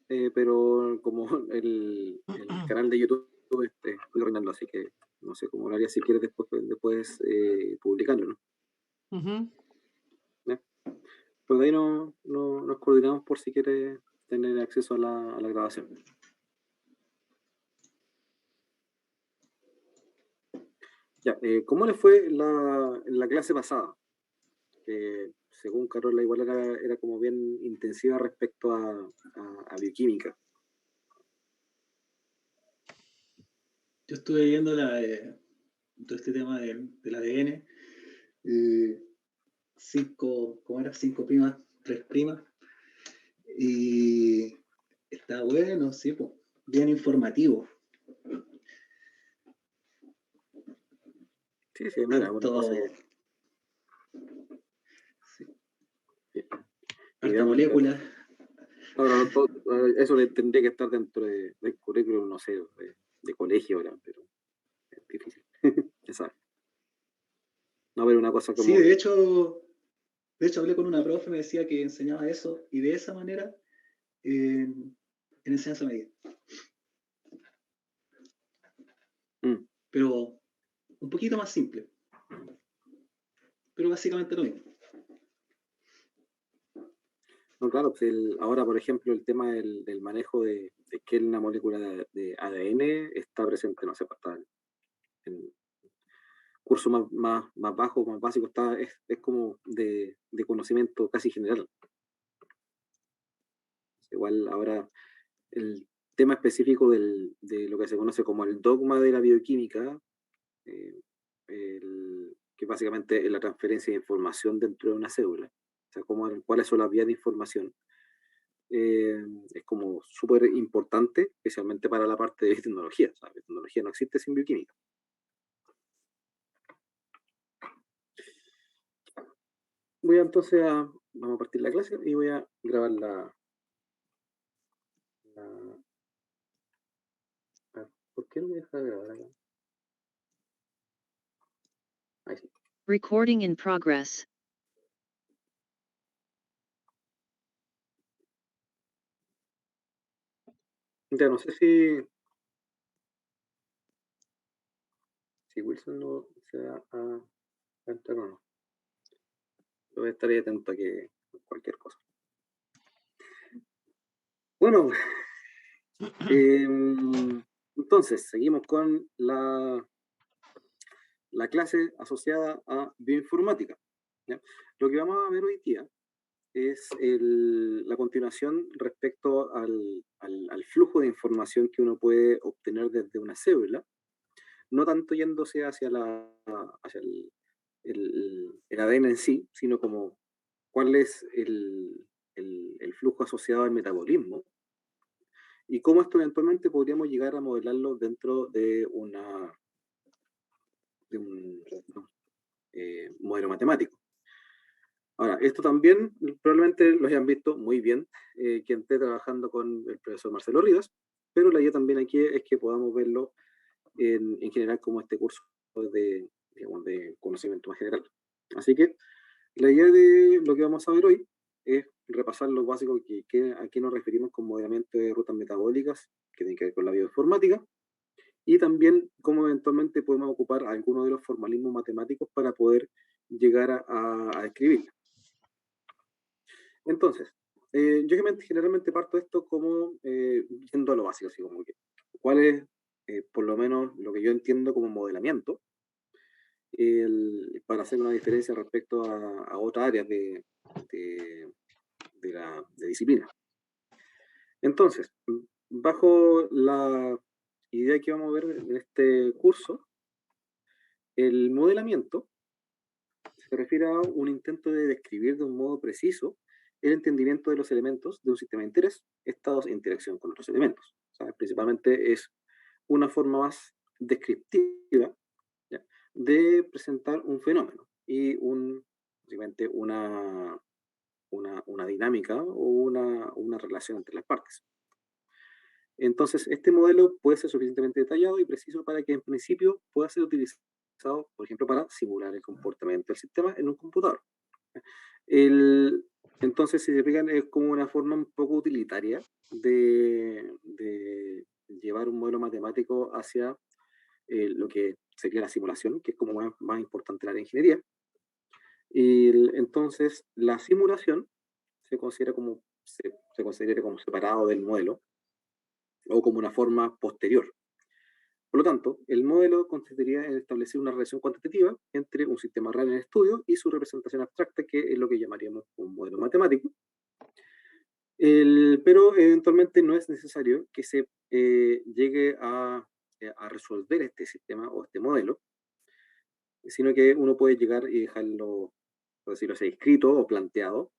pero como el canal de YouTube estoy reinando, así que no sé cómo lo haría si quieres después publicarlo, ¿no? Ujú. ¿Ya? Pero de ahí nos coordinamos por si quieres tener acceso a la grabación. Ya, ¿cómo le fue en la clase pasada? Que según Carola igual era como bien intensiva respecto a bioquímica. Yo estuve viendo todo este tema del ADN, ¿cómo era? 5', 3', y está bueno, sí, pues, bien informativo. Sí, mira, una cosa Harto, sí, harta idéntica. molécula. Ahora, eso tendría que estar dentro del currículum, no sé, de colegio, ¿verdad? Pero es difícil. Ya sabes. No, pero una cosa Sí, como... de hecho hablé con una profe, me decía que enseñaba eso, y de esa manera, en enseñanza media. Mm. Pero un poquito más simple, pero básicamente lo mismo. No, claro, pues ahora, por ejemplo, el tema del manejo de qué es una molécula de ADN está presente, no sé, pues, está en curso más bajo, más básico, es como de conocimiento casi general. Igual ahora el tema específico de lo que se conoce como el dogma de la bioquímica, eh, que básicamente es la transferencia de información dentro de una célula, o sea, cuáles son las vías de información, eh, es como súper importante, especialmente para la parte de tecnología. O sea, la tecnología no existe sin bioquímica. Vamos a partir la clase y voy a grabar la- ¿por qué no me deja grabar acá? Ahí sí. Recording in progress. Ya no sé si Wilson no se va a entrar o no. Yo voy a estar ahí atento a que cualquier cosa. Bueno, entonces seguimos con la clase asociada a bioinformática. ¿Ya? Lo que vamos a ver hoy día es la continuación respecto al flujo de información que uno puede obtener desde una célula, no tanto yéndose hacia el ADN en sí, sino como cuál es el flujo asociado al metabolismo y cómo esto eventualmente podríamos llegar a modelarlo dentro de un modelo matemático. Ahora, esto también probablemente lo hayan visto muy bien quien esté trabajando con el profesor Marcelo Rivas, pero la idea también aquí es que podamos verlo en general como este curso digamos, de conocimiento más general. Así que la idea de lo que vamos a ver hoy es repasar lo básico a qué nos referimos con modelamiento de rutas metabólicas, que tiene que ver con la bioinformática, y también cómo eventualmente podemos ocupar algunos de los formalismos matemáticos para poder llegar a escribirla. Entonces, yo generalmente parto esto como yendo a lo básico, así como que cuál es, por lo menos, lo que yo entiendo como modelamiento, para hacer una diferencia respecto a otras áreas de, de disciplina. Entonces, bajo la idea que vamos a ver en este curso, el modelamiento se refiere a un intento de describir de un modo preciso el entendimiento de los elementos de un sistema de interés, estados e interacción con otros elementos. O sea, principalmente es una forma más descriptiva, ¿ya?, de presentar un fenómeno y básicamente una dinámica o una relación entre las partes. Entonces, este modelo puede ser suficientemente detallado y preciso para que en principio pueda ser utilizado, por ejemplo, para simular el comportamiento del sistema en un computador. El, Entonces, si se fijan, es como una forma un poco utilitaria de llevar un modelo matemático hacia lo que sería la simulación, que es como más importante en la ingeniería. Y entonces, la simulación se considera como, se considera como separado del modelo o como una forma posterior. Por lo tanto, el modelo consistiría en establecer una relación cuantitativa entre un sistema real en estudio y su representación abstracta, que es lo que llamaríamos un modelo matemático. Pero eventualmente no es necesario que se llegue a resolver este sistema o este modelo, sino que uno puede llegar y dejarlo, por decirlo así, escrito o planteado,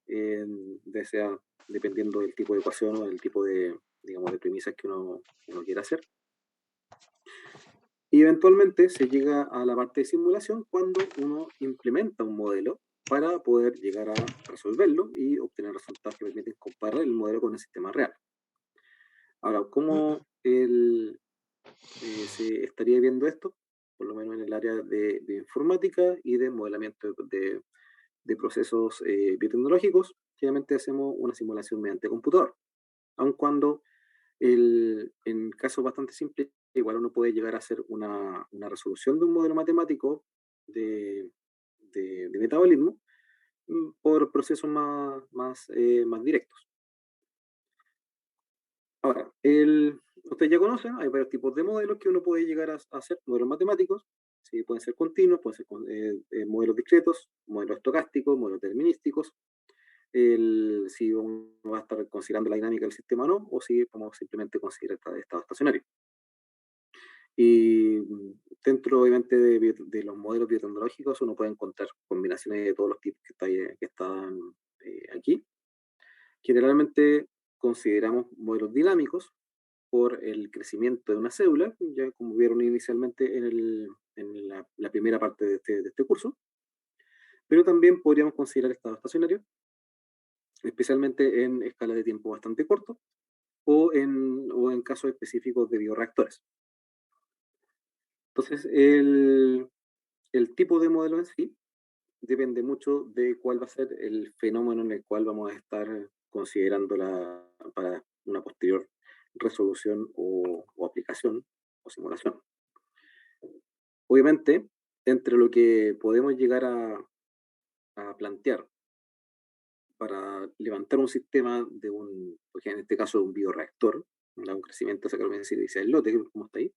sea dependiendo del tipo de ecuación o del tipo de, digamos, de premisas que uno quiera hacer. Y eventualmente se llega a la parte de simulación cuando uno implementa un modelo para poder llegar a resolverlo y obtener resultados que permiten comparar el modelo con el sistema real. Ahora, ¿cómo se estaría viendo esto? Por lo menos en el área de informática y de modelamiento de procesos biotecnológicos, generalmente hacemos una simulación mediante computador, aun cuando en casos bastante simples, igual uno puede llegar a hacer una resolución de un modelo matemático de, de metabolismo por procesos más directos. Ahora, ustedes ya conocen, hay varios tipos de modelos que uno puede llegar a hacer, modelos matemáticos, ¿sí? Pueden ser continuos, pueden ser modelos discretos, modelos estocásticos, modelos determinísticos, si uno va a estar considerando la dinámica del sistema o no, o si vamos simplemente considerar estado estacionario. Y dentro, obviamente, de los modelos biotecnológicos, uno puede encontrar combinaciones de todos los tipos que están aquí. Generalmente consideramos modelos dinámicos por el crecimiento de una célula, ya como vieron inicialmente en la primera parte de este curso, pero también podríamos considerar estado estacionario, especialmente en escala de tiempo bastante corto o en casos específicos de bioreactores. Entonces, el tipo de modelo en sí depende mucho de cuál va a ser el fenómeno en el cual vamos a estar considerando para una posterior resolución o aplicación o simulación. Obviamente, entre lo que podemos llegar a plantear para levantar un sistema porque en este caso de un bioreactor, un crecimiento de Saccharomyces cerevisiae, como está ahí,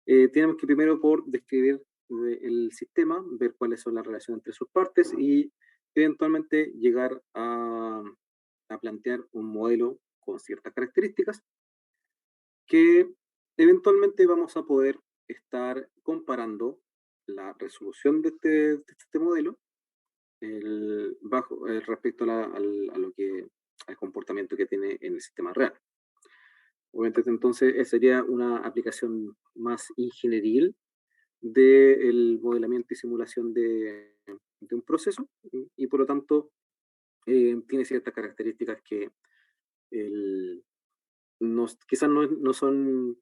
tenemos que primero por describir el sistema, ver cuáles son las relaciones entre sus partes y eventualmente llegar a plantear un modelo con ciertas características que eventualmente vamos a poder estar comparando la resolución de este modelo respecto a lo que, al comportamiento que tiene en el sistema real. Obviamente, entonces, sería una aplicación más ingenieril del modelamiento y simulación de un proceso y por lo tanto tiene ciertas características que quizás no son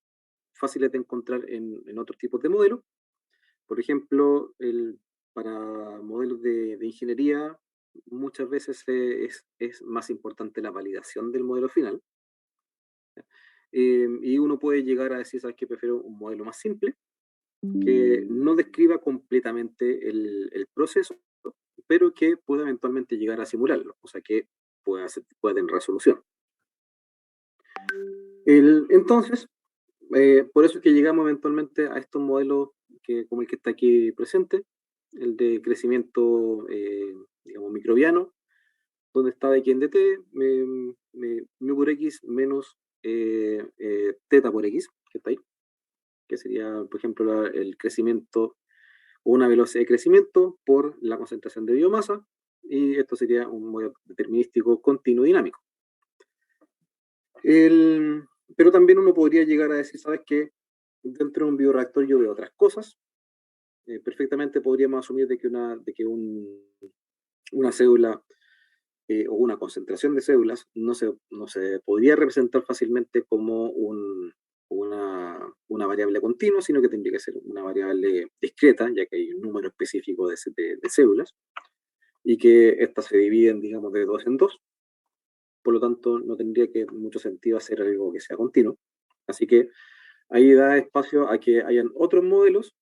fáciles de encontrar en otros tipos de modelos. Por ejemplo, para modelos de ingeniería muchas veces es más importante la validación del modelo final. Y uno puede llegar a decir, ¿sabes qué? Prefiero un modelo más simple, que no describa completamente el proceso, pero que pueda eventualmente llegar a simularlo, o sea que pueda tener resolución. Entonces, por eso es que llegamos eventualmente a estos modelos como el que está aquí presente, el de crecimiento, digamos, microbiano, donde está de en dt, mu por x menos teta por x, que está ahí, que sería, por ejemplo, el crecimiento o una velocidad de crecimiento por la concentración de biomasa, y esto sería un modelo determinístico continuo dinámico. Pero también uno podría llegar a decir, ¿sabes qué? Dentro de un bioreactor yo veo otras cosas. Perfectamente podríamos asumir de que una célula o una concentración de células no se podría representar fácilmente como una variable continua, sino que tendría que ser una variable discreta, ya que hay un número específico de células. y que estas se dividen, digamos, de dos en dos. Por lo tanto, no tendría que mucho sentido hacer algo que sea continuo. Así que ahí da espacio a que hayan otros modelos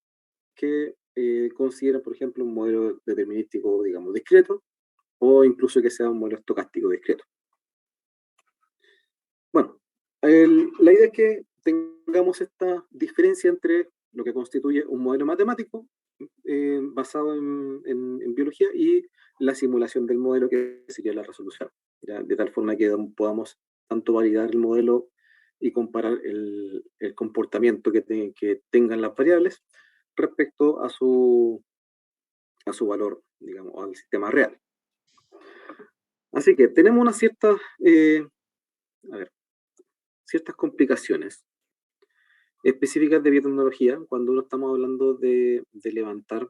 que consideran, por ejemplo, un modelo determinístico, digamos, discreto, o incluso que sea un modelo estocástico discreto. Bueno, la idea es que tengamos esta diferencia entre lo que constituye un modelo matemático basado en biología y la simulación del modelo, que sería la resolución, ¿ya? De tal forma que podamos tanto validar el modelo y comparar el comportamiento que tengan las variables respecto a su valor, digamos, al sistema real. Así que tenemos unas ciertas, ciertas complicaciones específicas de biotecnología cuando uno estamos hablando de levantar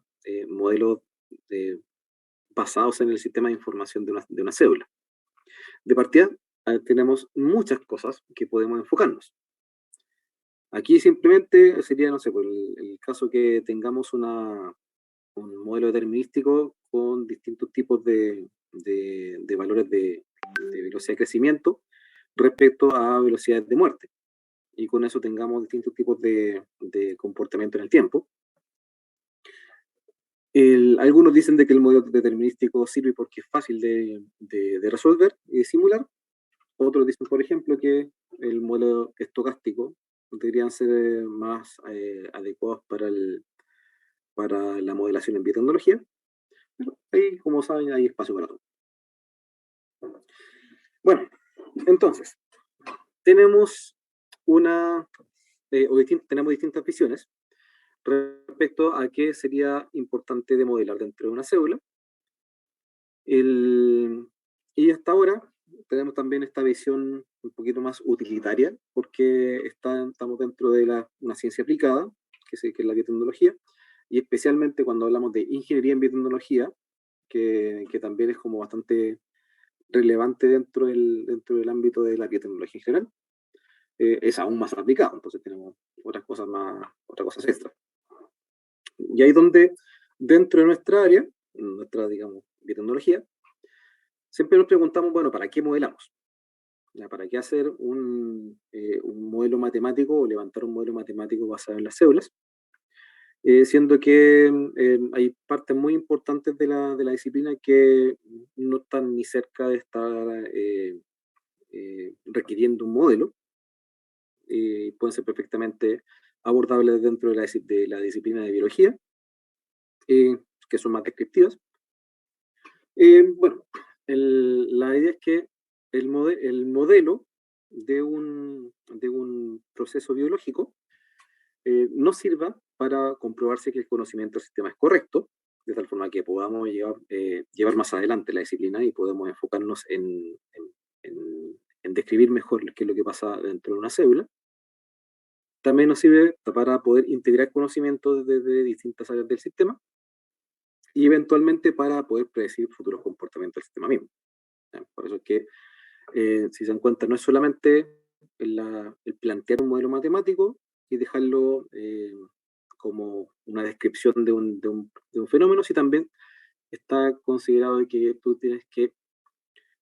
modelos basados en el sistema de información de una célula. De partida, tenemos muchas cosas que podemos enfocarnos. Aquí simplemente sería, no sé, por el caso que tengamos un modelo determinístico con distintos tipos de valores de velocidad de crecimiento respecto a velocidades de muerte. Y con eso tengamos distintos tipos de comportamiento en el tiempo. Algunos dicen de que el modelo determinístico sirve porque es fácil de resolver y de simular. Otros dicen, por ejemplo, que el modelo estocástico deberían ser más adecuados para la modelación en biotecnología. Pero ahí, como saben, hay espacio para todo. Bueno, entonces, tenemos tenemos distintas visiones respecto a qué sería importante de modelar dentro de una célula. Y hasta ahora tenemos también esta visión un poquito más utilitaria, porque estamos dentro de una ciencia aplicada, que es la biotecnología, y especialmente cuando hablamos de ingeniería en biotecnología, que también es como bastante relevante dentro del ámbito de la biotecnología en general, es aún más aplicado. Entonces tenemos otras cosas extra. Y ahí donde, dentro de nuestra área, nuestra, digamos, biotecnología, siempre nos preguntamos, bueno, ¿para qué modelamos? ¿Para qué hacer un modelo matemático o levantar un modelo matemático basado en las células? Siendo que hay partes muy importantes de la disciplina que no están ni cerca de estar requiriendo un modelo, pueden ser perfectamente abordables dentro de la disciplina de biología, que son más descriptivas. Bueno, la idea es que el modelo de un proceso biológico no sirva para comprobarse que el conocimiento del sistema es correcto, de tal forma que podamos llevar más adelante la disciplina y podemos enfocarnos en describir mejor qué es lo que pasa dentro de una célula. También nos sirve para poder integrar conocimientos desde distintas áreas del sistema y eventualmente para poder predecir futuros comportamientos del sistema mismo. Por eso es que, si se dan cuenta, no es solamente el plantear un modelo matemático y dejarlo como una descripción de un fenómeno, sino también está considerado que tú tienes que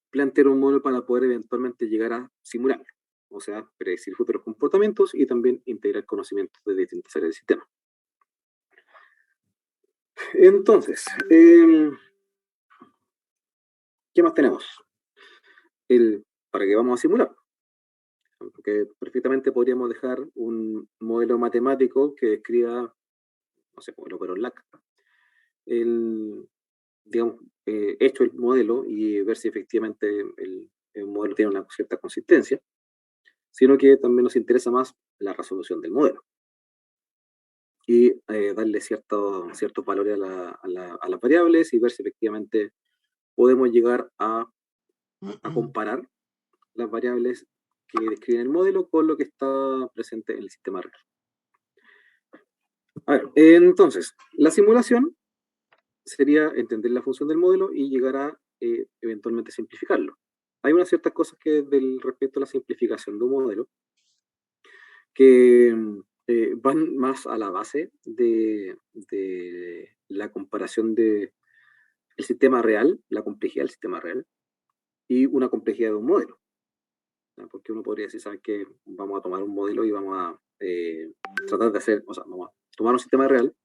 plantear un modelo para poder eventualmente llegar a simularlo, o sea, predecir futuros comportamientos y también integrar conocimientos de distintas áreas del sistema. Entonces, ¿qué más tenemos? ¿Para qué vamos a simular? Porque perfectamente podríamos dejar un modelo matemático que describa, no sé, el operón LAC. Digamos, hecho el modelo y ver si efectivamente el modelo tiene una cierta consistencia, sino que también nos interesa más la resolución del modelo y darle ciertos valores a las variables y ver si efectivamente podemos llegar a comparar las variables que describen el modelo con lo que está presente en el sistema real. A ver, entonces, la simulación sería entender la función del modelo y llegar a eventualmente simplificarlo. Hay unas ciertas cosas que respecto a la simplificación de un modelo que van más a la base de la comparación de el sistema real, la complejidad del sistema real, y una complejidad de un modelo. Porque uno podría decir, ¿sabes qué? Vamos a tomar un modelo y vamos a tratar de hacer, o sea, vamos a tomar un sistema real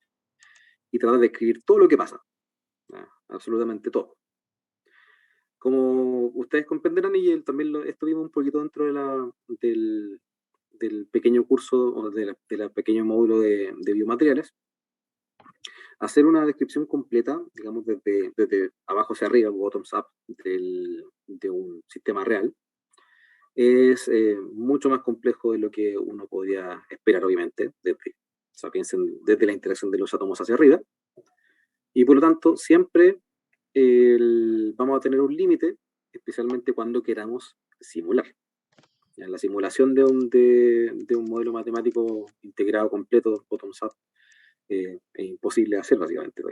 y tratar de escribir todo lo que pasa, absolutamente todo. Como ustedes comprenderán, y también esto vimos un poquito dentro del pequeño curso o del pequeño módulo de biomateriales, hacer una descripción completa, digamos, desde abajo hacia arriba, bottoms up, de un sistema real, es mucho más complejo de lo que uno podría esperar, obviamente, piensen desde la interacción de los átomos hacia arriba, y por lo tanto siempre vamos a tener un límite, especialmente cuando queramos simular. En la simulación de un modelo matemático integrado completo, bottoms up, es imposible hacer básicamente.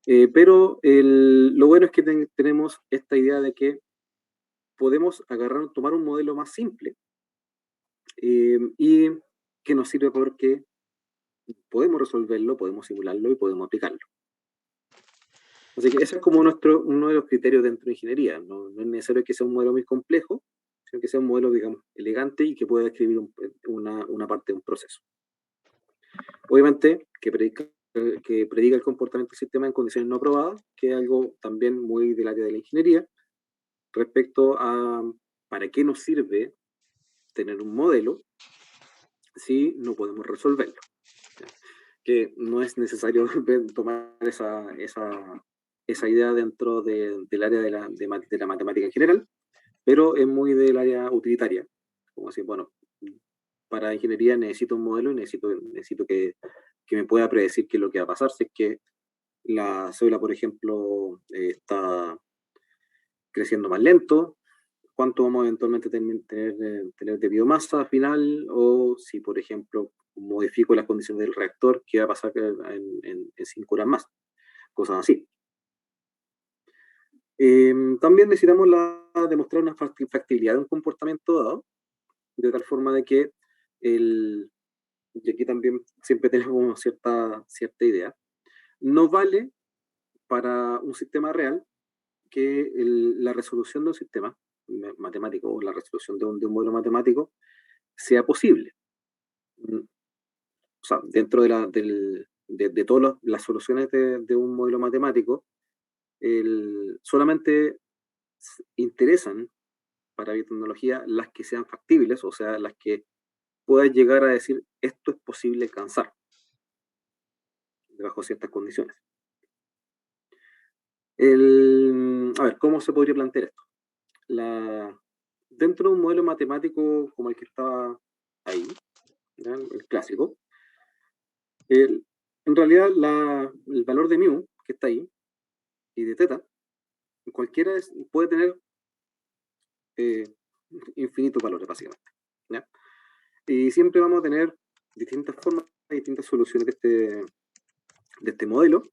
Pero lo bueno es que tenemos esta idea de que podemos tomar un modelo más simple y que nos sirve porque podemos resolverlo, podemos simularlo y podemos aplicarlo. Así que ese es como uno de los criterios dentro de ingeniería. No es necesario que sea un modelo muy complejo, sino que sea un modelo, digamos, elegante y que pueda describir una parte de un proceso. Obviamente, que predica el comportamiento del sistema en condiciones no probadas, que es algo también muy del área de la ingeniería, respecto a para qué nos sirve tener un modelo si no podemos resolverlo. Que no es necesario tomar esa idea dentro del área de la matemática en general, pero es muy del área utilitaria. Como decir, bueno, para ingeniería necesito un modelo y necesito que me pueda predecir qué es lo que va a pasar si es que la célula, por ejemplo, está creciendo más lento, cuánto vamos a eventualmente tener de biomasa final, o si, por ejemplo, modifico las condiciones del reactor, qué va a pasar en 5 horas más, cosas así. También necesitamos demostrar una factibilidad de un comportamiento dado, de tal forma de que y aquí también siempre tenemos cierta idea, no vale para un sistema real que la resolución de un sistema matemático o la resolución de un modelo matemático sea posible. O sea, dentro de todas las soluciones de un modelo matemático, solamente interesan para biotecnología las que sean factibles, o sea, las que puedas llegar a decir esto es posible alcanzar bajo ciertas condiciones. A ver, ¿cómo se podría plantear esto? Dentro de un modelo matemático como el que estaba ahí, ¿ya? El clásico, en realidad el valor de mu que está ahí y de teta, cualquiera puede tener infinitos valores básicamente, ¿ya? Y siempre vamos a tener distintas formas, distintas soluciones de este modelo.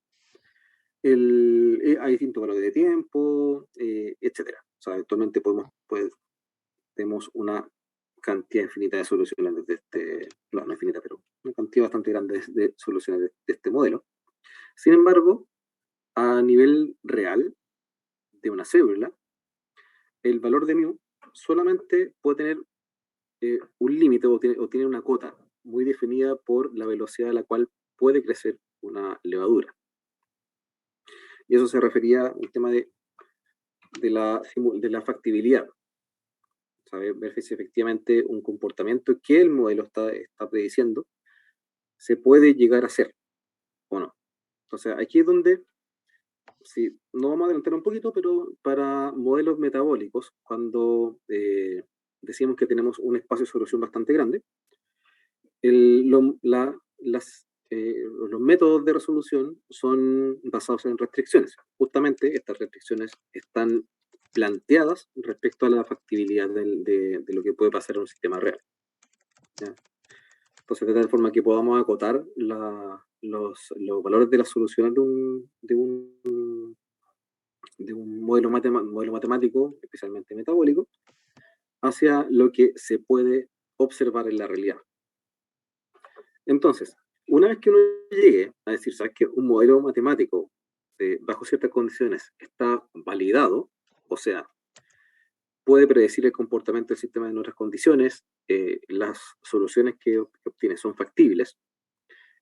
Hay distintos valores de tiempo, etcétera. O sea, actualmente tenemos una cantidad infinita de soluciones no infinita, pero una cantidad bastante grande de soluciones de este modelo. Sin embargo, a nivel real de una célula, el valor de mu solamente puede tener un límite o tiene una cota muy definida por la velocidad a la cual puede crecer una levadura. Y eso se refería al tema de la factibilidad. Saber ver si efectivamente un comportamiento que el modelo está prediciendo se puede llegar a hacer o no. Entonces, aquí es donde, si no vamos a adelantar un poquito, pero para modelos metabólicos, cuando decimos que tenemos un espacio de solución bastante grande, los métodos de resolución son basados en restricciones. Justamente estas restricciones están planteadas respecto a la factibilidad de lo que puede pasar en un sistema real. ¿Ya? Entonces, de tal forma que podamos acotar los valores de las soluciones de un modelo matemático, especialmente metabólico, hacia lo que se puede observar en la realidad. Entonces, una vez que uno llegue a decir, ¿sabes qué? Un modelo matemático bajo ciertas condiciones está validado, o sea, puede predecir el comportamiento del sistema en otras condiciones, las soluciones que obtiene son factibles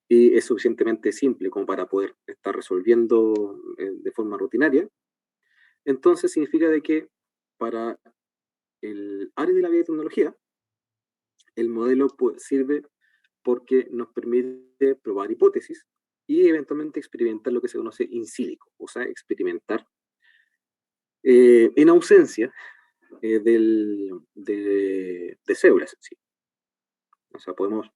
y es suficientemente simple como para poder estar resolviendo de forma rutinaria, entonces significa de que para el área de la biotecnología, el modelo sirve porque nos permite probar hipótesis y eventualmente experimentar lo que se conoce in silico, o sea, experimentar en ausencia de células en sí. O sea, podemos,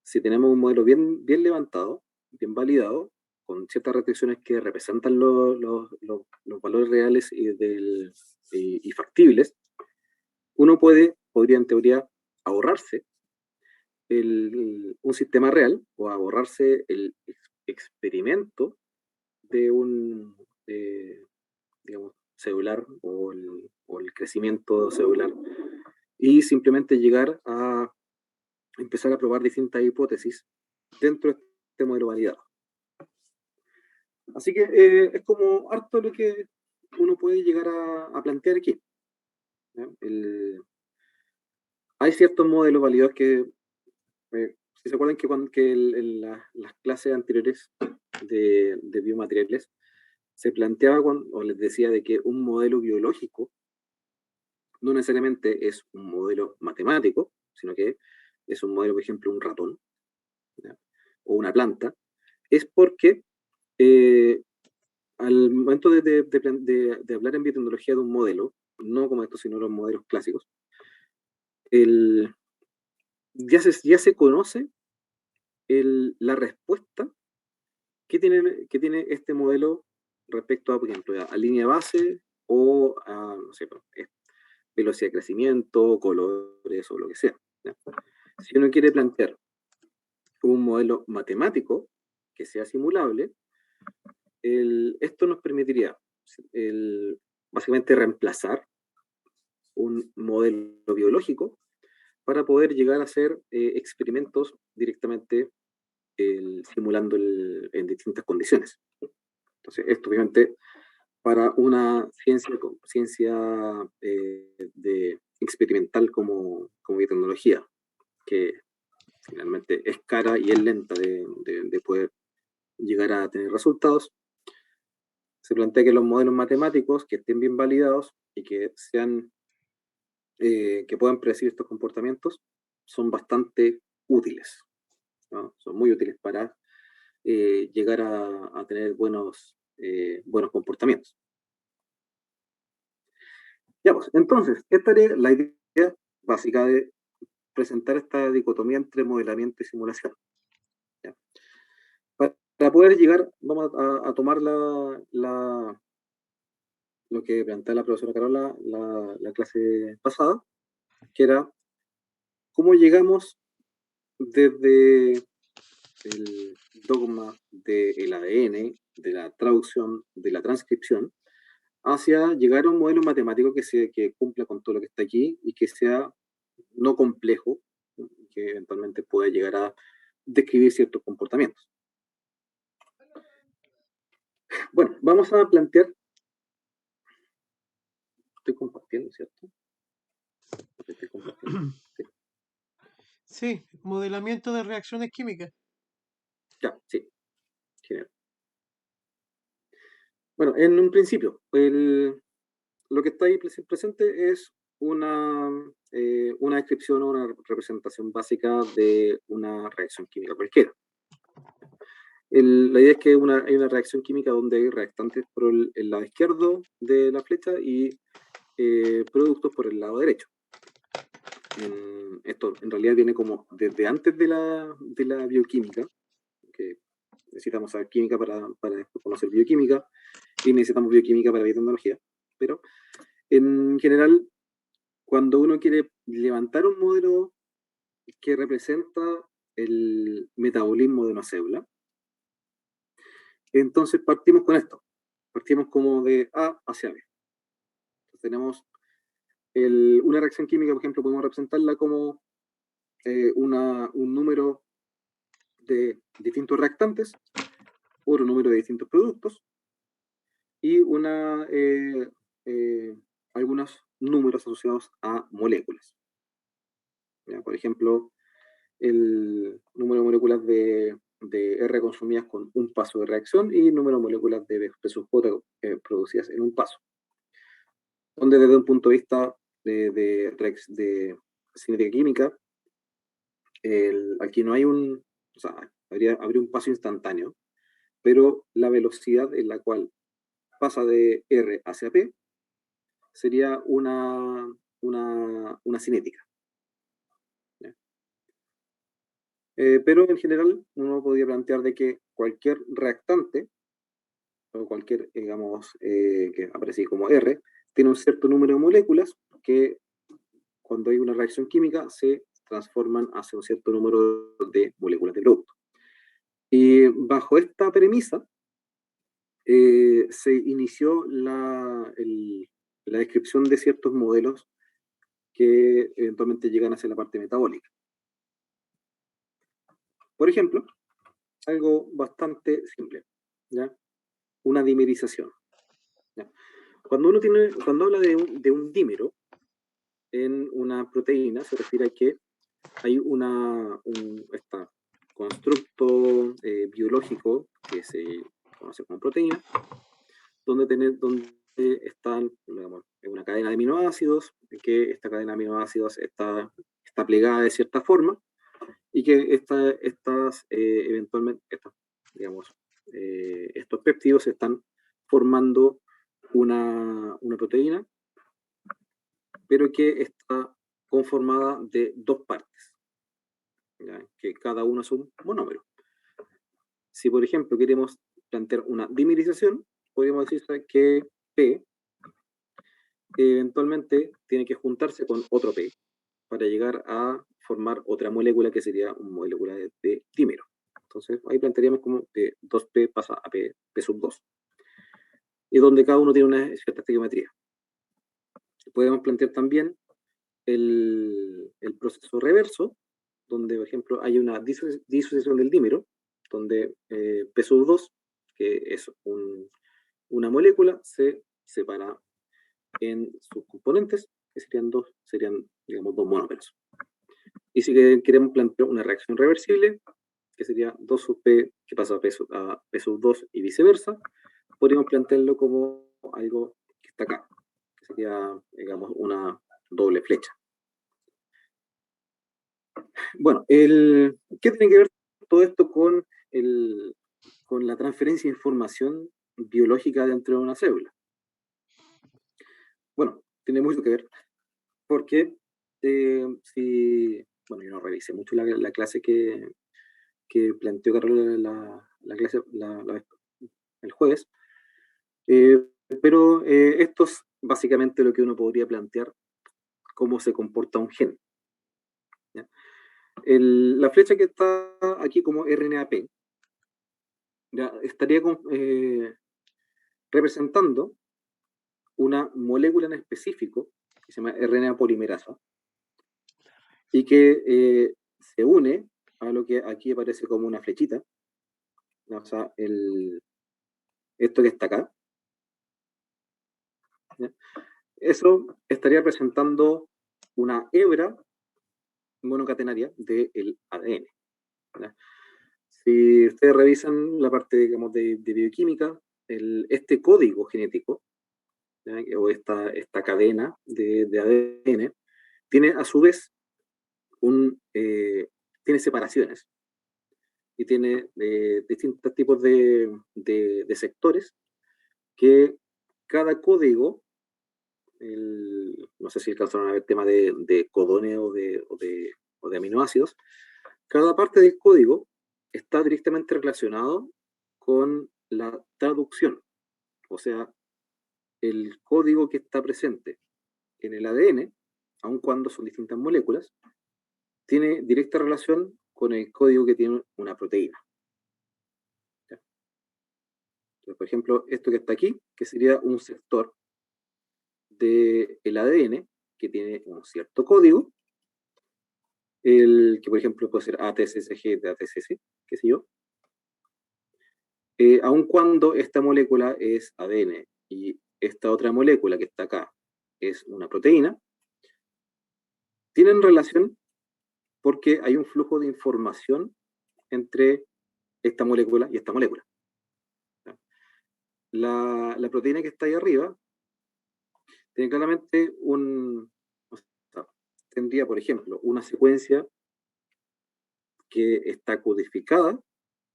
si tenemos un modelo bien levantado, bien validado, con ciertas restricciones que representan los valores reales y factibles, uno podría en teoría ahorrarse un sistema real o ahorrarse el experimento de un, digamos, celular o el crecimiento celular y simplemente llegar a empezar a probar distintas hipótesis dentro de este modelo validado. Así que es como harto lo que uno puede llegar a plantear aquí. Hay ciertos modelos validados que, si se acuerdan que en las clases anteriores de biomateriales, se planteaba o les decía de que un modelo biológico no necesariamente es un modelo matemático, sino que es un modelo, por ejemplo, un ratón, ¿ya? O una planta, es porque al momento de hablar en biotecnología de un modelo, no como esto, sino los modelos clásicos, ya se conoce la respuesta que tiene este modelo respecto a, por ejemplo, a línea base o a, no sé, velocidad de crecimiento, colores o lo que sea, ¿ya? Si uno quiere plantear un modelo matemático que sea simulable, esto nos permitiría básicamente reemplazar un modelo biológico para poder llegar a hacer experimentos directamente simulando en distintas condiciones. Entonces, esto obviamente para una ciencia experimental como biotecnología, que finalmente es cara y es lenta de poder llegar a tener resultados, se plantea que los modelos matemáticos que estén bien validados y que que puedan predecir estos comportamientos son bastante útiles, ¿no? Son muy útiles para llegar a tener buenos comportamientos. Ya, pues, entonces, esta es la idea básica de presentar esta dicotomía entre modelamiento y simulación. ¿Ya? Para poder llegar, vamos a tomar lo que plantea la profesora Carola la clase pasada, que era cómo llegamos desde el dogma del ADN, de la traducción, de la transcripción, hacia llegar a un modelo matemático que cumpla con todo lo que está aquí y que sea no complejo, que eventualmente pueda llegar a describir ciertos comportamientos. Bueno, vamos a plantear. Estoy compartiendo, ¿cierto? Estoy compartiendo. Sí, modelamiento de reacciones químicas. Ya, sí. Genial. Bueno, en un principio, lo que está ahí presente es una descripción o una representación básica de una reacción química cualquiera. La idea es que hay una reacción química donde hay reactantes por el lado izquierdo de la flecha y productos por el lado derecho. Esto en realidad viene como desde antes de la bioquímica, que necesitamos saber química para conocer bioquímica y necesitamos bioquímica para biotecnología. Pero en general, cuando uno quiere levantar un modelo que representa el metabolismo de una célula, entonces partimos con esto. Partimos como de A hacia B. Entonces tenemos una reacción química, por ejemplo, podemos representarla como un número de distintos reactantes por un número de distintos productos, y algunos números asociados a moléculas. ¿Ya? Por ejemplo, el número de moléculas de R consumidas con un paso de reacción y número de moléculas de sub J producidas en un paso. Donde desde un punto de vista de cinética química, aquí no hay o sea, habría un paso instantáneo, pero la velocidad en la cual pasa de R hacia P sería una cinética. Pero en general uno podría plantear de que cualquier reactante o cualquier, digamos, que aparece como R, tiene un cierto número de moléculas que cuando hay una reacción química se transforman hacia un cierto número de moléculas de producto. Y bajo esta premisa se inició la descripción de ciertos modelos que eventualmente llegan hacia la parte metabólica. Por ejemplo, algo bastante simple, ¿ya? Una dimerización. ¿Ya? Cuando habla de un dímero en una proteína, se refiere a que hay este constructo biológico que se conoce como proteína, donde están, digamos, una cadena de aminoácidos, que esta cadena de aminoácidos está plegada de cierta forma, y que eventualmente, estos péptidos están formando una proteína, pero que está conformada de dos partes, ¿ya? Que cada uno es un monómero. Si, por ejemplo, queremos plantear una dimerización, podríamos decir que P eventualmente tiene que juntarse con otro P para llegar a formar otra molécula que sería una molécula de dímero. Entonces, ahí plantearíamos como que 2P pasa a P sub 2. Y donde cada uno tiene una cierta estequiometría. Podemos plantear también el proceso reverso, donde, por ejemplo, hay una disociación del dímero, donde P sub 2, que es una molécula, se separa en sus componentes, que serían digamos, dos monómeros. Y si queremos plantear una reacción reversible, que sería 2 sub P que pasa a P sub 2 y viceversa, podríamos plantearlo como algo que está acá, que sería, digamos, una doble flecha. Bueno, ¿qué tiene que ver todo esto con la transferencia de información biológica dentro de una célula? Bueno, tiene mucho que ver, porque bueno, yo no revisé mucho la clase que planteó Carlos el jueves, pero esto es básicamente lo que uno podría plantear cómo se comporta un gen. ¿Ya? La flecha que está aquí como RNAP ¿ya? Estaría representando una molécula en específico que se llama RNA polimerasa y que se une a lo que aquí aparece como una flechita, o sea, esto que está acá, ¿ya? Eso estaría representando una hebra monocatenaria del ADN. ¿Ya? Si ustedes revisan la parte, digamos, de bioquímica, este código genético, ¿ya? O esta cadena de ADN, tiene a su vez tiene separaciones y tiene distintos tipos de sectores que cada código, no sé si alcanzaron a ver tema de codones o de aminoácidos, cada parte del código está directamente relacionado con la traducción, o sea, el código que está presente en el ADN, aun cuando son distintas moléculas, tiene directa relación con el código que tiene una proteína. ¿Ya? Entonces, por ejemplo, esto que está aquí, que sería un sector del ADN que tiene un cierto código, que por ejemplo puede ser ATCG de ATCC, qué sé yo, aun cuando esta molécula es ADN y esta otra molécula que está acá es una proteína, tienen relación porque hay un flujo de información entre esta molécula y esta molécula. La proteína que está ahí arriba tiene claramente tendría, por ejemplo, una secuencia que está codificada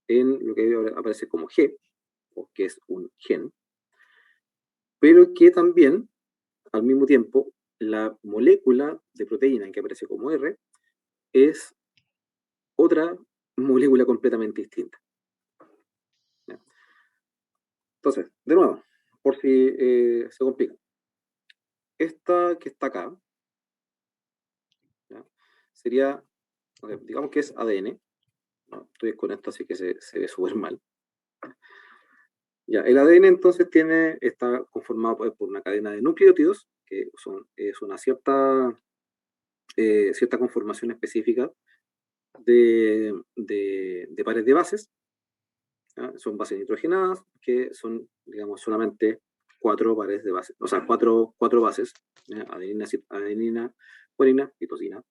en lo que aparece como G, o que es un gen, pero que también, al mismo tiempo, la molécula de proteína que aparece como R es otra molécula completamente distinta. ¿Ya? Entonces, de nuevo, por si se complica. Esta que está acá, ¿ya? Sería, digamos que es ADN. ¿No? Estoy con esto, así que se ve súper mal. Ya, el ADN entonces está conformado por una cadena de nucleótidos, que es una cierta conformación específica de pares de bases. ¿Ya? Son bases nitrogenadas, que son, digamos, solamente 4 pares de bases, o sea, cuatro bases, ¿ya? Adenina, guanina, citosina.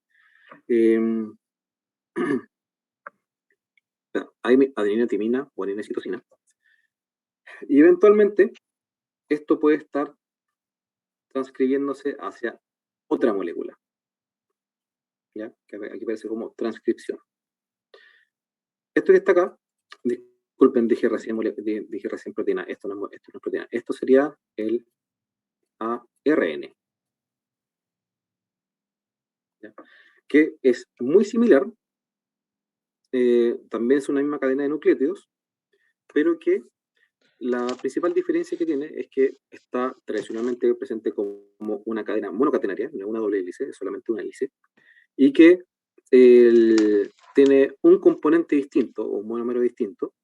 Adenina, timina, guanina y citosina. Y eventualmente, esto puede estar transcribiéndose hacia otra molécula, ¿ya? Que aquí aparece como transcripción. Esto que está acá, disculpen, dije recién proteína, esto no es proteína, esto sería el ARN, ¿ya? Que es muy similar, también es una misma cadena de nucleótidos, pero que la principal diferencia que tiene es que está tradicionalmente presente como una cadena monocatenaria, no una doble hélice, es solamente una hélice, y que tiene un componente distinto o un monómero distinto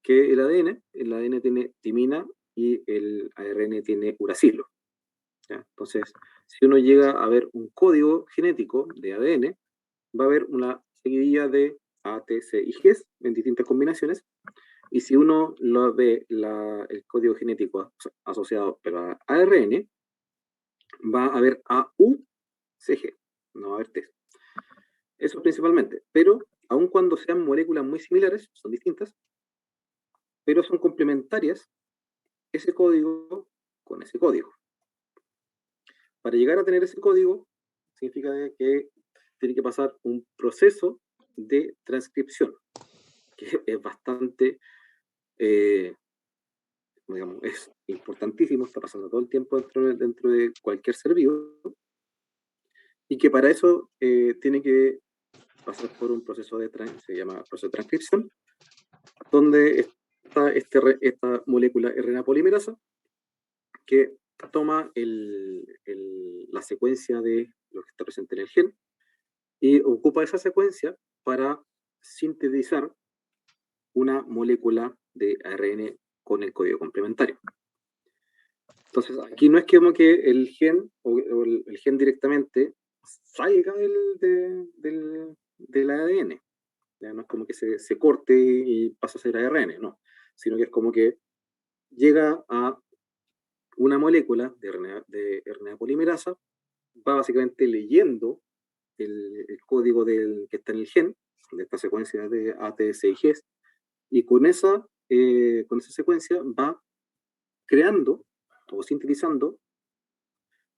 que el ADN. El ADN tiene timina y el ARN tiene uracilo. ¿Ya? Entonces, si uno llega a ver un código genético de ADN, va a haber una seguidilla de A, T, C y G en distintas combinaciones. Y si uno lo ve el código genético asociado pero a ARN, va a haber AU, CG, no va a haber T. Eso principalmente. Pero, aun cuando sean moléculas muy similares, son distintas, pero son complementarias ese código con ese código. Para llegar a tener ese código, significa que tiene que pasar un proceso de transcripción, que es bastante, digamos, es importantísimo, está pasando todo el tiempo dentro de cualquier ser vivo, y que para eso tiene que pasar por un proceso se llama proceso de transcripción, donde está esta molécula RNA polimerasa que toma la secuencia de lo que está presente en el gen y ocupa esa secuencia para sintetizar una molécula de ARN con el código complementario. Entonces, aquí no es como que el gen o el gen directamente salga del ADN. Ya no es como que se corte y pasa a ser ARN, no. Sino que es como que llega a una molécula de RNA polimerasa, va básicamente leyendo el código que está en el gen, de esta secuencia de A, T, C y G, y con esa secuencia va creando o sintetizando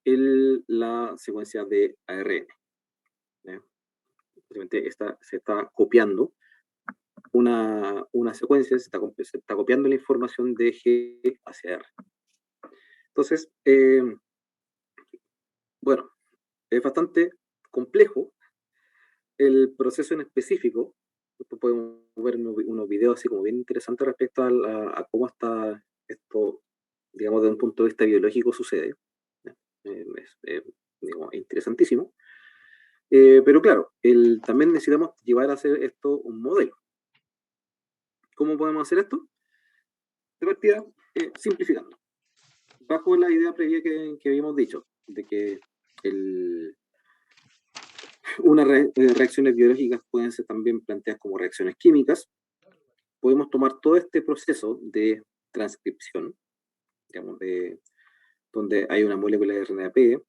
la secuencia de ARN. Básicamente se está copiando una secuencia, se está copiando la información de G hacia R. Entonces, bueno, es bastante complejo el proceso en específico. Después podemos ver unos videos así como bien interesantes respecto a cómo está esto, digamos, desde un punto de vista biológico sucede. Es digamos, interesantísimo. Pero claro, también necesitamos llevar a hacer esto un modelo. ¿Cómo podemos hacer esto? De partida, simplificando. Bajo la idea previa que habíamos dicho, de que unas reacciones biológicas pueden ser también planteadas como reacciones químicas, podemos tomar todo este proceso de transcripción digamos, donde hay una molécula de RNA-P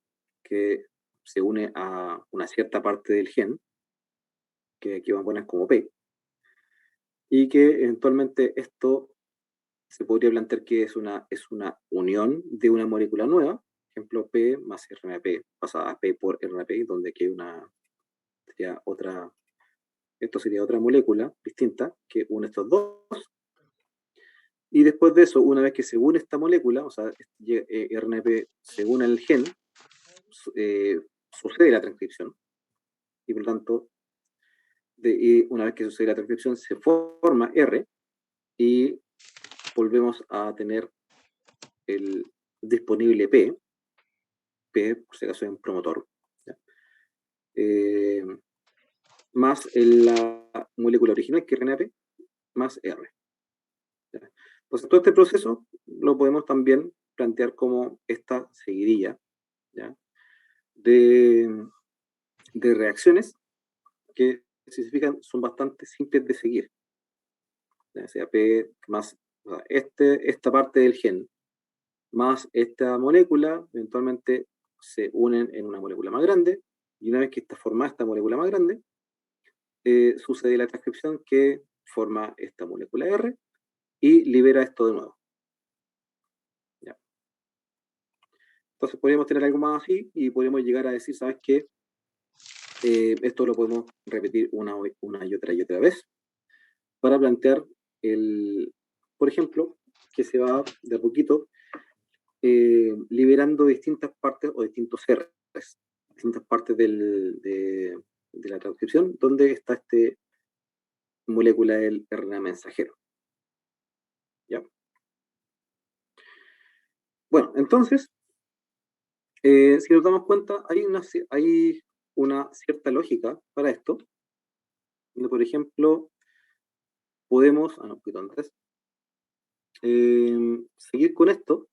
que se une a una cierta parte del gen, que aquí vamos a poner como P, y que eventualmente esto se podría plantear que es una unión de una molécula nueva, por ejemplo, P más RNA-P, pasa a P por RNA-P, donde aquí hay esto sería otra molécula distinta que une estos dos, y después de eso, una vez que se une esta molécula, o sea, RNA-P se une al gen, sucede la transcripción, y por lo tanto, y una vez que sucede la transcripción, se forma R, y volvemos a tener el disponible P por si acaso es un promotor, más la molécula original, que es RNA-P, más R. Entonces, todo este proceso lo podemos también plantear como esta seguidilla, ¿ya? De reacciones que, si se fijan, son bastante simples de seguir. O sea, P más, o sea, esta parte del gen más esta molécula, eventualmente se unen en una molécula más grande, y una vez que está formada esta molécula más grande, sucede la transcripción que forma esta molécula R y libera esto de nuevo. ¿Ya? Entonces podríamos tener algo más así y podríamos llegar a decir, ¿sabes qué? Esto lo podemos repetir una y otra vez para plantear por ejemplo, que se va de a poquito liberando distintas partes o distintos R's, distintas partes de la transcripción, donde está esta molécula del RNA mensajero. ¿Ya? Bueno, entonces, si nos damos cuenta, hay una cierta lógica para esto, donde, por ejemplo, podemos, un poquito antes, seguir con esto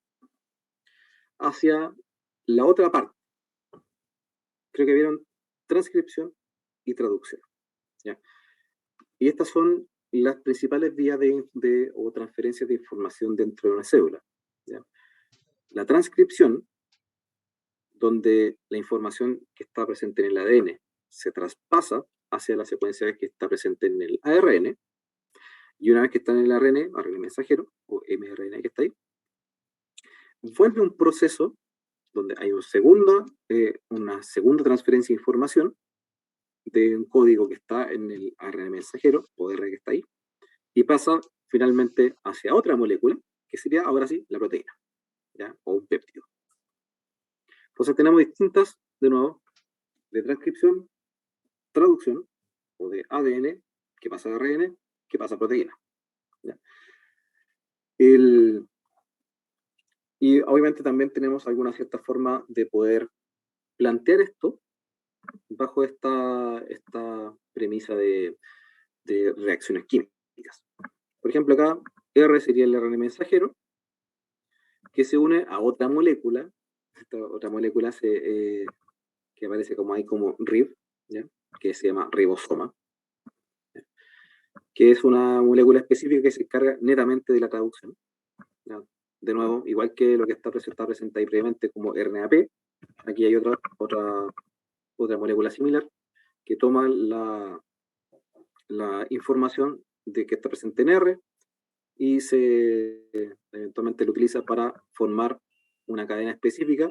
hacia la otra parte. Creo que vieron transcripción y traducción. ¿Ya? Y estas son las principales vías o transferencias de información dentro de una célula. ¿Ya? La transcripción, donde la información que está presente en el ADN se traspasa hacia la secuencia que está presente en el ARN, y una vez que está en el ARN mensajero, o mRNA que está ahí, vuelve un proceso donde hay una segunda transferencia de información de un código que está en el ARN mensajero, o R que está ahí, y pasa finalmente hacia otra molécula, que sería ahora sí la proteína, ¿ya? O un péptido. Entonces tenemos distintas, de nuevo, de transcripción, traducción, o de ADN, que pasa a ARN, que pasa a proteína. ¿Ya? Y obviamente también tenemos alguna cierta forma de poder plantear esto bajo esta premisa de reacciones químicas. Por ejemplo, acá R sería el RNA mensajero, que se une a otra molécula. Esta otra molécula que aparece como ahí como RIB, ¿ya? Que se llama ribosoma, ¿ya? Que es una molécula específica que se encarga netamente de la traducción. ¿Ya? De nuevo, igual que lo que está presente ahí previamente como RNA-P, aquí hay otra molécula similar que toma la información de que está presente en R y eventualmente lo utiliza para formar una cadena específica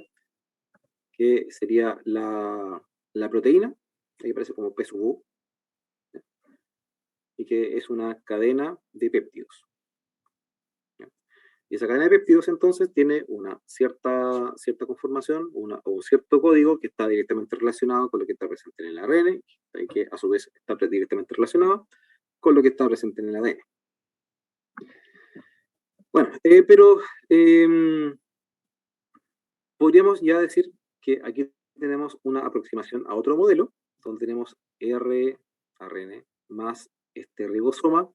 que sería la proteína, ahí aparece como P sub U, y que es una cadena de péptidos. Y esa cadena de péptidos entonces tiene una cierta conformación o cierto código que está directamente relacionado con lo que está presente en el ARN, y que a su vez está directamente relacionado con lo que está presente en el ADN. Bueno, pero podríamos ya decir que aquí tenemos una aproximación a otro modelo, donde tenemos RNA más este ribosoma,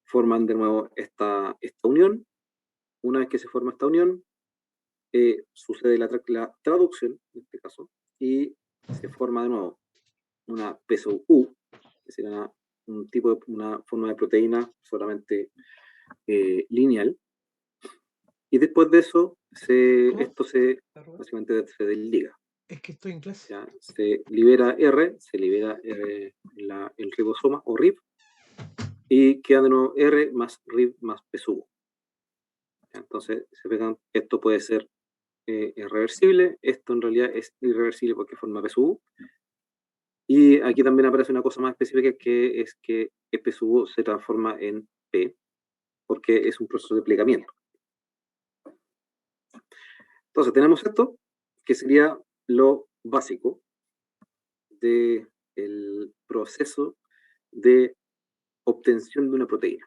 forman de nuevo esta unión. Una vez que se forma esta unión, sucede la traducción, en este caso, y se forma de nuevo una PSU, que sería una forma de proteína solamente lineal, Y después de eso, ¿Cómo? esto se Arroba. básicamente se desliga. Es que estoy en clase. ¿Ya? Se libera R, el ribosoma o RIB, y queda de nuevo R más RIB más P sub. Entonces, se pegan, esto puede ser irreversible, esto en realidad es irreversible porque forma P sub. Y aquí también aparece una cosa más específica que es que P sub se transforma en P, porque es un proceso de plegamiento. Entonces, tenemos esto, que sería lo básico del proceso de obtención de una proteína.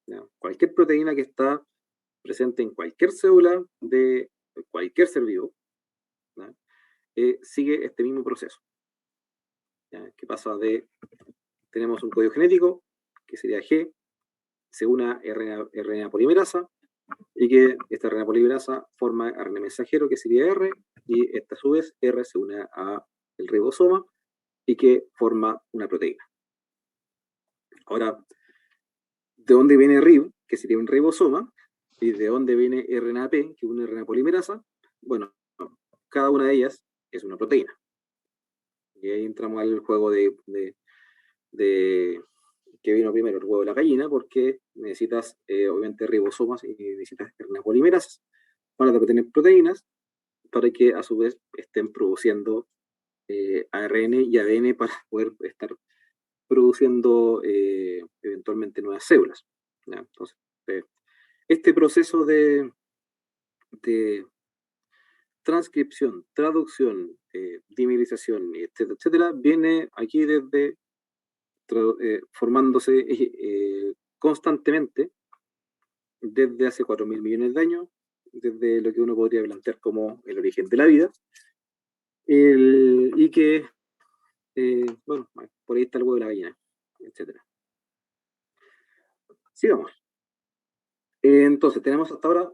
¿Ya? Cualquier proteína que está presente en cualquier célula de cualquier ser vivo, sigue este mismo proceso. ¿Ya? Que pasa de, tenemos un código genético, que sería G, se une a RNA polimerasa, y que esta RNA polimerasa forma RNA mensajero, que sería R, y esta a su vez R se une a el ribosoma, y que forma una proteína. Ahora, ¿de dónde viene RIB, que sería un ribosoma? ¿Y de dónde viene RNAP, que es una RNA polimerasa? Bueno, cada una de ellas es una proteína. Y ahí entramos al juego de que vino primero, el huevo de la gallina, porque necesitas, obviamente, ribosomas y necesitas RNA polimerasas para tener proteínas, para que a su vez estén produciendo ARN y ADN para poder estar produciendo eventualmente nuevas células. ¿Ya? Entonces, este proceso de transcripción, traducción, dimerización, etcétera, etcétera, viene aquí desde formándose constantemente desde hace 4.000 millones de años, desde lo que uno podría plantear como el origen de la vida, y que, bueno, por ahí está el huevo de la gallina, etcétera. Sigamos. Entonces, tenemos hasta ahora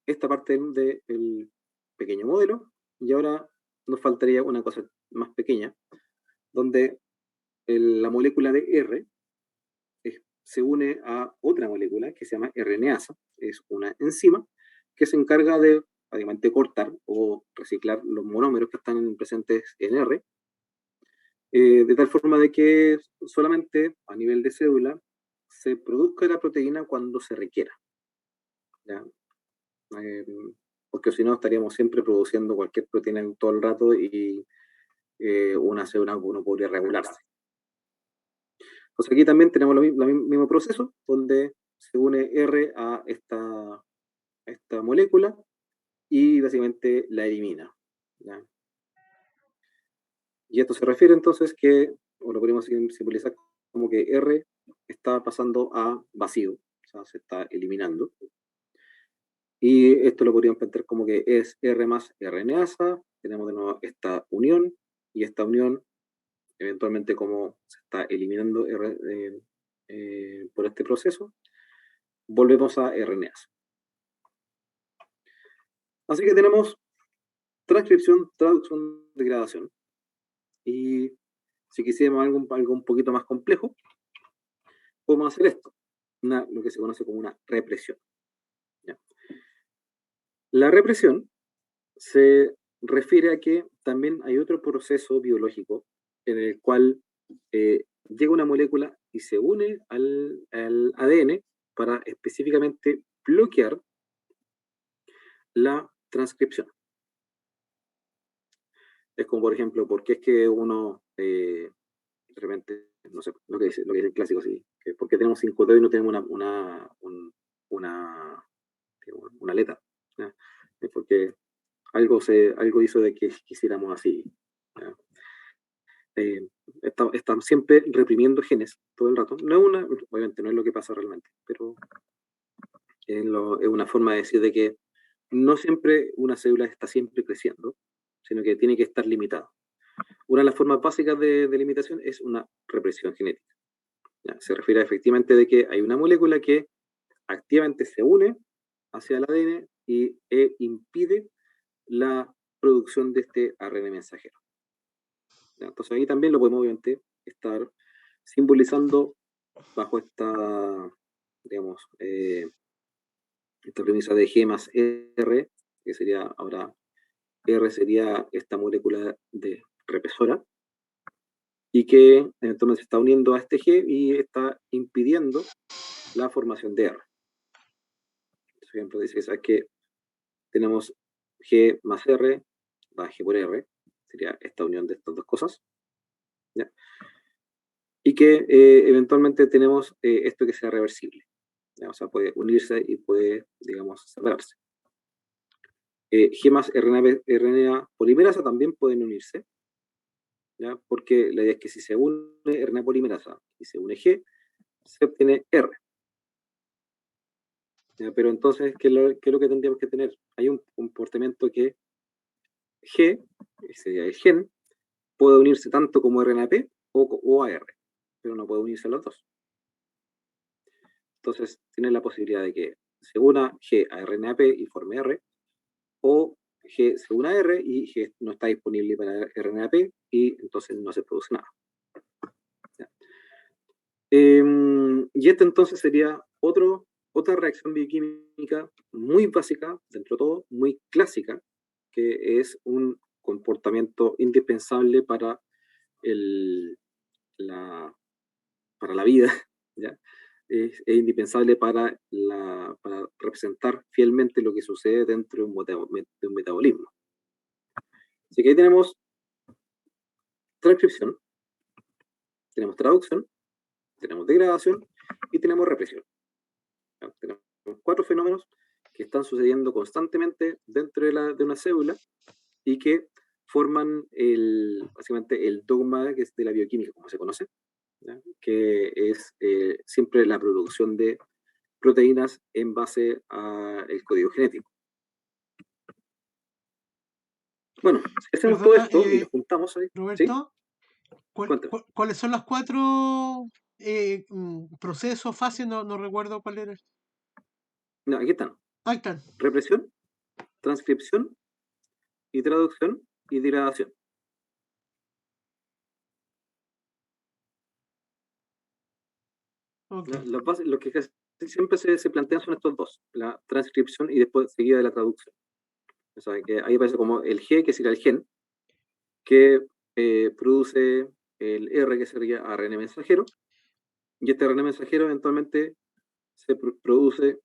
esta parte del pequeño modelo, y ahora nos faltaría una cosa más pequeña, donde la molécula de R se une a otra molécula que se llama RNasa, es una enzima que se encarga de, básicamente, cortar o reciclar los monómeros que están presentes en R, de tal forma de que solamente a nivel de célula se produzca la proteína cuando se requiera. ¿Ya? Porque si no estaríamos siempre produciendo cualquier proteína todo el rato y una célula no podría regularse. Entonces aquí también tenemos el mismo proceso, donde se une R a esta molécula y básicamente la elimina. ¿Ya? Y esto se refiere entonces que, o lo podemos simbolizar como que R está pasando a vacío, o sea, se está eliminando. Y esto lo podríamos plantear como que es R más RNasa, tenemos de nuevo esta unión, y esta unión, eventualmente como se está eliminando por este proceso, volvemos a RNasa. Así que tenemos transcripción, traducción, degradación. Y si quisiéramos algo un poquito más complejo, podemos hacer esto, lo que se conoce como una represión. ¿Ya? La represión se refiere a que también hay otro proceso biológico en el cual llega una molécula y se une al ADN para específicamente bloquear la transcripción. Es como, por ejemplo, ¿por qué es que uno de repente, no sé, lo que dice el clásico, sí, que ¿por qué tenemos 5 dedos y no tenemos una aleta? ¿Ya? Es porque algo hizo de que quisiéramos así. ¿Ya? Están siempre reprimiendo genes todo el rato. Obviamente no es lo que pasa realmente, pero es una forma de decir de que no siempre una célula está siempre creciendo, sino que tiene que estar limitada. Una de las formas básicas de limitación es una represión genética. ¿Ya? Se refiere efectivamente de que hay una molécula que activamente se une hacia el ADN e impide la producción de este ARN mensajero. ¿Ya? Entonces ahí también lo podemos obviamente estar simbolizando bajo esta, digamos, esta premisa de G más R, que sería ahora R sería esta molécula de represora, y que entonces se está uniendo a este G y está impidiendo la formación de R. Por ejemplo, dice que tenemos G más R, da G por R, sería esta unión de estas dos cosas, ¿ya? Y que eventualmente tenemos esto que sea reversible, ¿ya? O sea, puede unirse y puede, digamos, separarse. G más RNA polimerasa también pueden unirse, ¿ya? Porque la idea es que si se une RNA polimerasa y se une G, se obtiene R. ¿Ya? Pero entonces, ¿qué es lo que tendríamos que tener? Hay un comportamiento que G, que sería el gen, puede unirse tanto como RNAP o AR, pero no puede unirse a los dos. Entonces, tiene la posibilidad de que se una G a RNAP y forme R, o G se una a R y G no está disponible para RNAP y entonces no se produce nada. Y esta entonces sería otra reacción bioquímica muy básica, dentro de todo, muy clásica, que es un comportamiento indispensable para para la vida, ¿ya? Es indispensable para representar fielmente lo que sucede dentro de un metabolismo. Así que ahí tenemos transcripción, tenemos traducción, tenemos degradación y tenemos represión. ¿Ya? Tenemos 4 fenómenos que están sucediendo constantemente dentro de una célula y que forman básicamente el dogma que es de la bioquímica, como se conoce, ¿ya? Que es siempre la producción de proteínas en base al código genético. Bueno, si hacemos todo Perdona, esto y lo juntamos ahí, ¿sí? Roberto, Cuéntame. ¿cuáles son las 4 procesos, fases? No recuerdo cuál era. No, aquí están. Ahí están. Represión, transcripción y traducción y degradación. Ok. Lo que casi siempre se plantean son estos dos, la transcripción y después seguida de la traducción. O sea, que ahí aparece como el G, que sería el gen, que produce el R, que sería ARN mensajero, y este ARN mensajero eventualmente se produce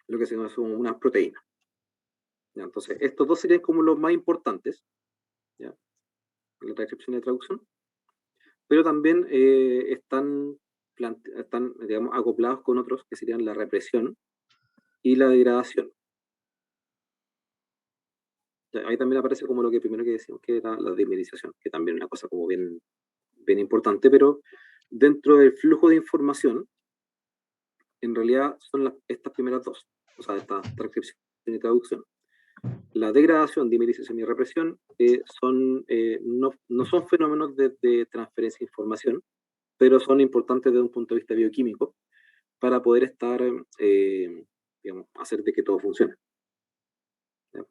lo que se llama unas proteínas. ¿Ya? Entonces, estos dos serían como los más importantes, ¿ya? La transcripción y la traducción, pero también están, digamos, acoplados con otros que serían la represión y la degradación. ¿Ya? Ahí también aparece como lo que primero que decíamos, que era la dimerización, que también es una cosa como bien importante, pero dentro del flujo de información, en realidad son estas primeras dos, o sea, esta transcripción y traducción. La degradación, dimerización y represión no son fenómenos de transferencia de información, pero son importantes desde un punto de vista bioquímico para poder digamos, hacer de que todo funcione.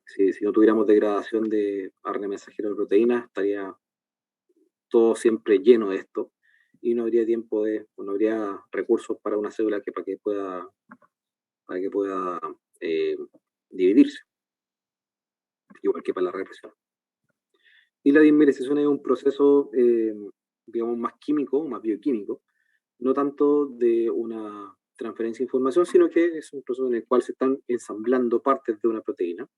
Si no tuviéramos degradación de ARN mensajero de proteínas, estaría todo siempre lleno de esto y no habría no habría recursos para una célula para que pueda dividirse, igual que para la represión. Y la dimerización es un proceso, digamos, más químico, más bioquímico, no tanto de una transferencia de información, sino que es un proceso en el cual se están ensamblando partes de una proteína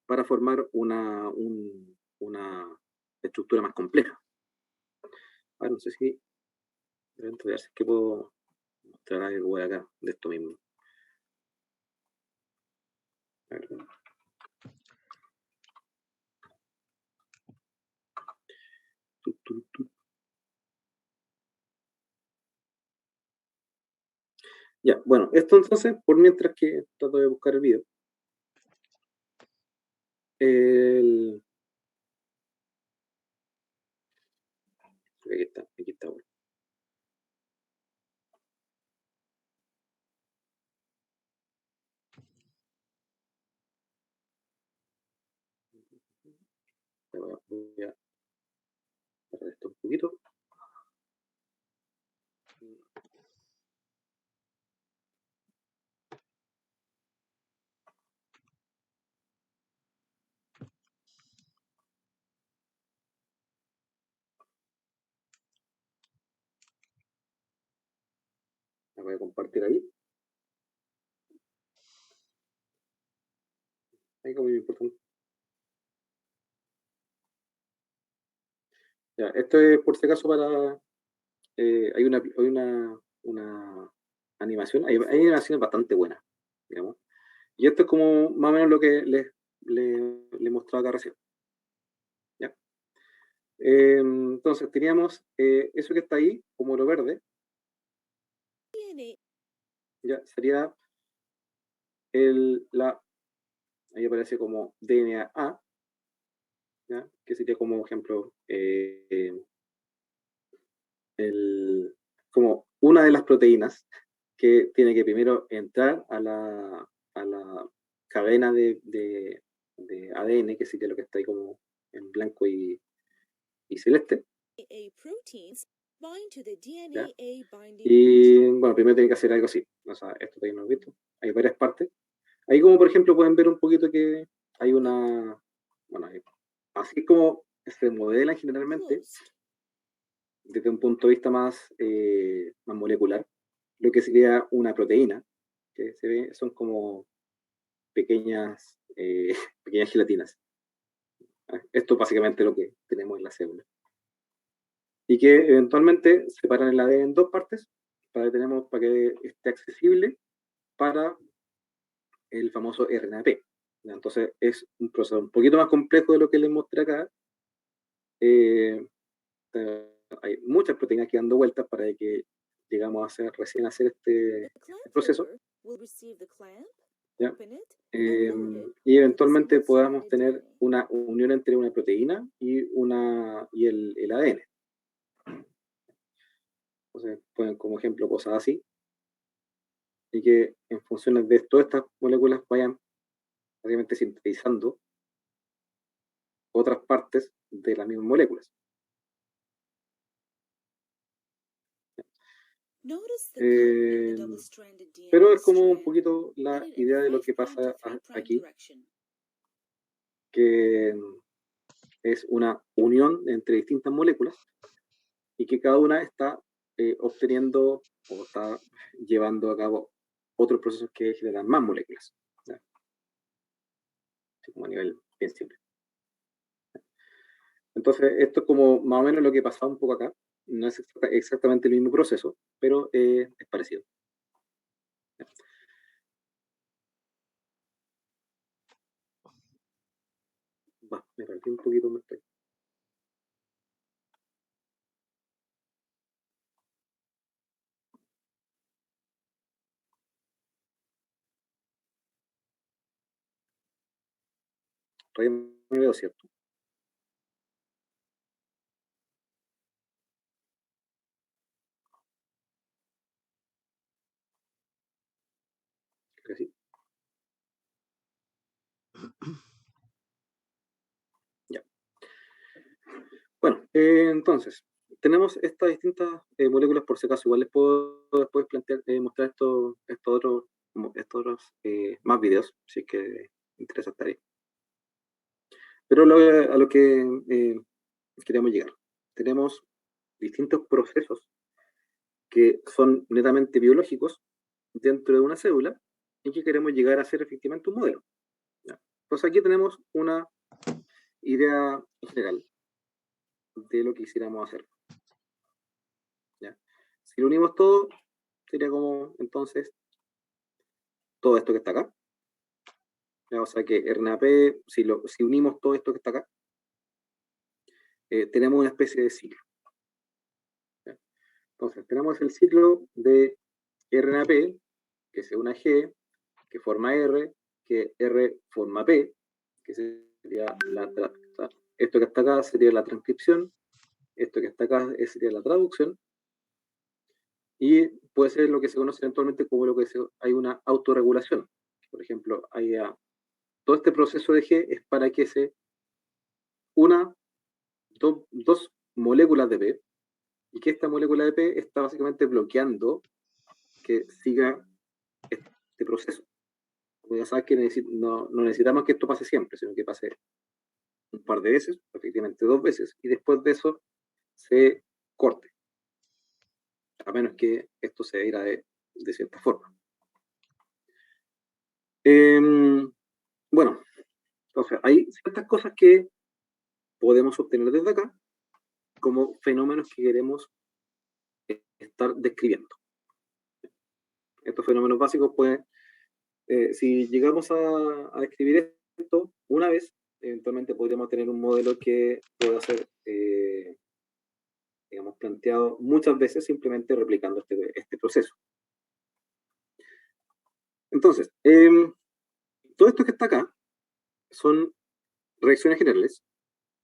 para formar una estructura más compleja. Ahora, no sé si voy a ver si es que puedo mostrar algo de acá, de esto mismo. A ver. Ya, bueno, esto entonces, por mientras que trato de buscar el video. Aquí está. Bueno. Voy a cerrar esto un poquito. La voy a compartir ahí. Ahí como muy importante. Ya, esto es por si acaso para... hay una animación, hay animaciones bastante buenas, digamos. Y esto es como más o menos lo que le mostraba acá recién. ¿Ya? Entonces teníamos eso que está ahí, como lo verde, ya sería ahí aparece como DNA, ¿ya? Que sería como ejemplo como una de las proteínas que tiene que primero entrar a la cadena de ADN, que sería lo que está ahí como en blanco y celeste. ¿Ya? Y bueno, primero tiene que hacer algo así. O sea, esto todavía no lo he visto. Hay varias partes. Ahí como por ejemplo pueden ver un poquito que hay una... Bueno, así como se modelan generalmente, desde un punto de vista más molecular, lo que sería una proteína, que se ve, son como pequeñas, pequeñas gelatinas. Esto es básicamente lo que tenemos en la célula. Y que eventualmente separan el ADN en dos partes para que esté accesible para el famoso RNAP. Entonces es un proceso un poquito más complejo de lo que les mostré acá. Hay muchas proteínas que dando vueltas para que llegamos a recién hacer este proceso. ¿Ya? Y eventualmente podamos tener una unión entre una proteína y el ADN. Entonces ponen como ejemplo cosas así, y que en función de todas estas moléculas vayan básicamente sintetizando otras partes de las mismas moléculas. Pero es como un poquito la idea de lo que pasa aquí, que es una unión entre distintas moléculas y que cada una está obteniendo o está llevando a cabo otros procesos que generan más moléculas. ¿Ya? Así como a nivel bien simple. Entonces, esto es como más o menos lo que pasaba un poco acá. No es exactamente el mismo proceso, pero es parecido. Me perdí un poquito más. Todavía no veo, ¿cierto? Creo que sí. Ya. Bueno, entonces, tenemos estas distintas moléculas, por si acaso, igual les puedo después mostrar estos otros más videos, si es que interesa estar ahí. Pero a lo que queríamos llegar. Tenemos distintos procesos que son netamente biológicos dentro de una célula y que queremos llegar a ser efectivamente un modelo. ¿Ya? Entonces aquí tenemos una idea general de lo que quisiéramos hacer. ¿Ya? Si lo unimos todo, sería como entonces todo esto que está acá. ¿Ya? O sea que RNAP, si unimos todo esto que está acá, tenemos una especie de ciclo. ¿Ya? Entonces tenemos el ciclo de RNAP, que se une a G, que forma R, que R forma P, que sería esto que está acá sería la transcripción, esto que está acá sería la traducción, y puede ser lo que se conoce eventualmente como hay una autorregulación. Por ejemplo, todo este proceso de G es para que se una dos moléculas de P, y que esta molécula de P está básicamente bloqueando que siga este proceso. Como ya sabes que no necesitamos que esto pase siempre, sino que pase un par de veces, efectivamente 2 veces, y después de eso se corte. A menos que esto se irá de de cierta forma. Bueno, entonces hay ciertas cosas que podemos obtener desde acá como fenómenos que queremos estar describiendo. Estos fenómenos básicos pueden, si llegamos a describir esto una vez, eventualmente podríamos tener un modelo que pueda ser, digamos, planteado muchas veces simplemente replicando este proceso. Entonces, todo esto que está acá son reacciones generales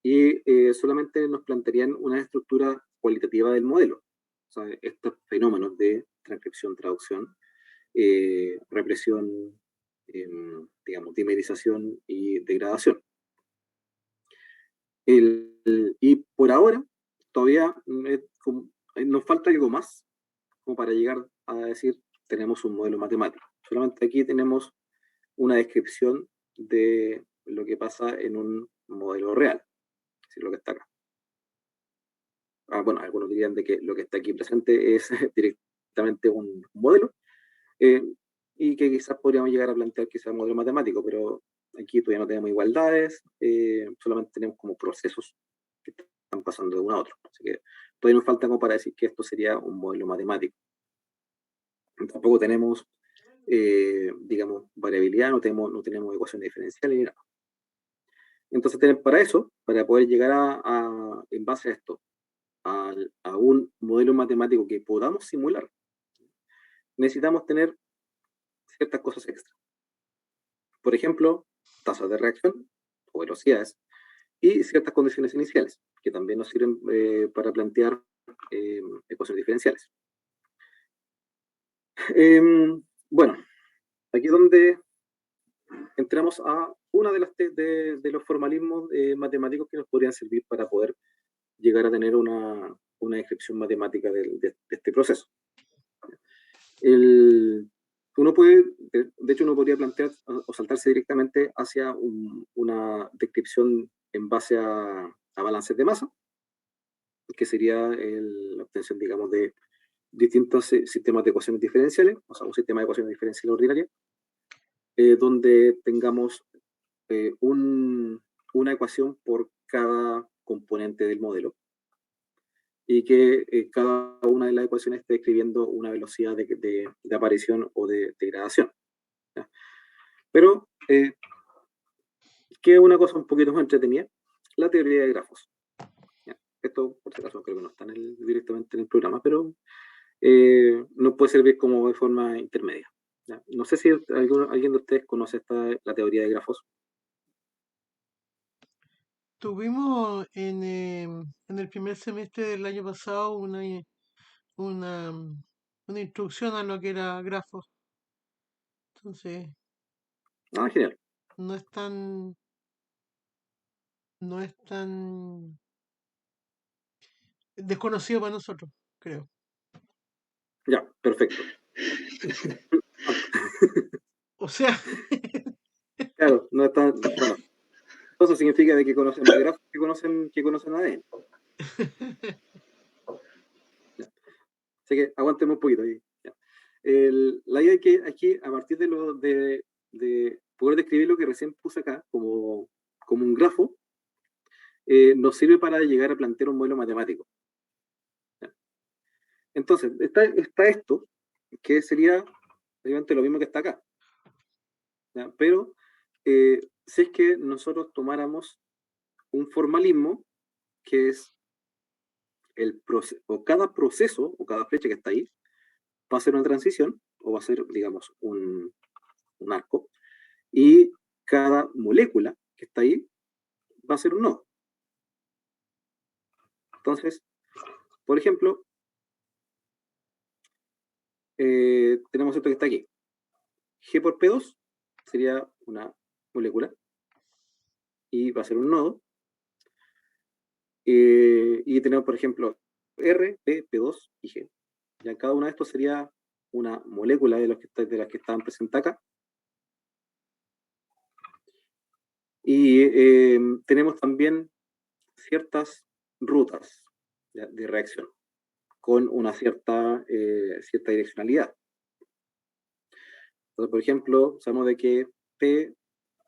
y solamente nos plantearían una estructura cualitativa del modelo. O sea, estos fenómenos de transcripción, traducción, represión, digamos, dimerización y degradación. Y por ahora, todavía nos falta algo más como para llegar a decir tenemos un modelo matemático. Solamente aquí tenemos una descripción de lo que pasa en un modelo real, es lo que está acá. Bueno, algunos dirían de que lo que está aquí presente es directamente un modelo, y que quizás podríamos llegar a plantear que sea un modelo matemático, pero aquí todavía no tenemos igualdades, solamente tenemos como procesos que están pasando de uno a otro. Así que todavía nos falta como para decir que esto sería un modelo matemático. Tampoco tenemos, digamos, variabilidad, no tenemos ecuaciones diferenciales ni nada. Entonces, para eso, para poder llegar en base a esto, a un modelo matemático que podamos simular, necesitamos tener ciertas cosas extra. Por ejemplo, tasas de reacción o velocidades y ciertas condiciones iniciales, que también nos sirven para plantear ecuaciones diferenciales. Bueno, aquí es donde entramos a una de los formalismos matemáticos que nos podrían servir para poder llegar a tener una descripción matemática de este proceso. Uno puede, de hecho, uno podría plantear o saltarse directamente hacia una descripción en base a balances de masa, que sería la obtención, digamos, de distintos sistemas de ecuaciones diferenciales, o sea, un sistema de ecuaciones diferenciales ordinarias, donde tengamos una ecuación por cada componente del modelo y que cada una de las ecuaciones esté describiendo una velocidad de aparición o de degradación. ¿Ya? Pero, que es una cosa un poquito más entretenida, la teoría de grafos. ¿Ya? Esto, por si acaso, creo que no está directamente en el programa, pero nos puede servir como de forma intermedia. ¿Ya? No sé si alguien de ustedes conoce la teoría de grafos. Tuvimos en el primer semestre del año pasado una, una introducción a lo que era grafos. Entonces, Genial. no es tan desconocido para nosotros, creo. Ya, perfecto. O sea, Claro, no es tan, bueno, eso significa de que conocen más grafos que conocen a él. Así que aguantemos un poquito ahí. Ya. La idea es que aquí, a partir de poder describir lo que recién puse acá como un grafo, nos sirve para llegar a plantear un modelo matemático. ¿Ya? Entonces, está esto, que sería obviamente lo mismo que está acá. ¿Ya? Pero si es que nosotros tomáramos un formalismo que es cada proceso o cada flecha que está ahí va a ser una transición o va a ser, digamos, un arco, y cada molécula que está ahí va a ser un nodo. Entonces, por ejemplo, tenemos esto que está aquí. G por P2 sería una molécula y va a ser un nodo. Y tenemos, por ejemplo, R, P, P2 y G. Ya cada una de estos sería una molécula de las que estaban presentes acá. Y tenemos también ciertas rutas de reacción con una cierta direccionalidad. Entonces, por ejemplo, sabemos de que P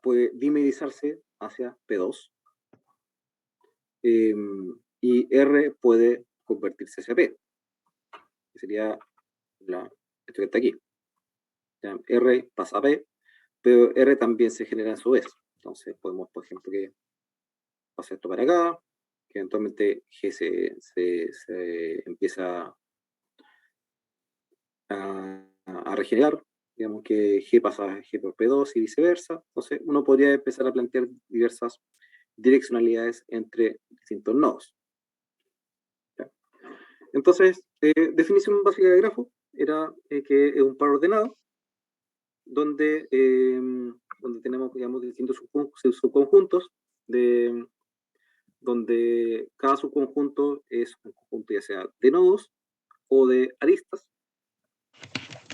puede dimerizarse hacia P2 y R puede convertirse hacia P, que sería esto que está aquí. ¿Ya? R pasa a P, pero R también se genera a su vez. Entonces podemos, por ejemplo, que pase esto para acá, que eventualmente G se empieza a regenerar, digamos que G pasa a G por P2 y viceversa. Entonces uno podría empezar a plantear diversas direccionalidades entre distintos nodos. ¿Ya? Entonces, definición básica de grafo era que es un par ordenado donde tenemos, digamos, distintos subconjuntos donde cada subconjunto es un conjunto ya sea de nodos o de aristas,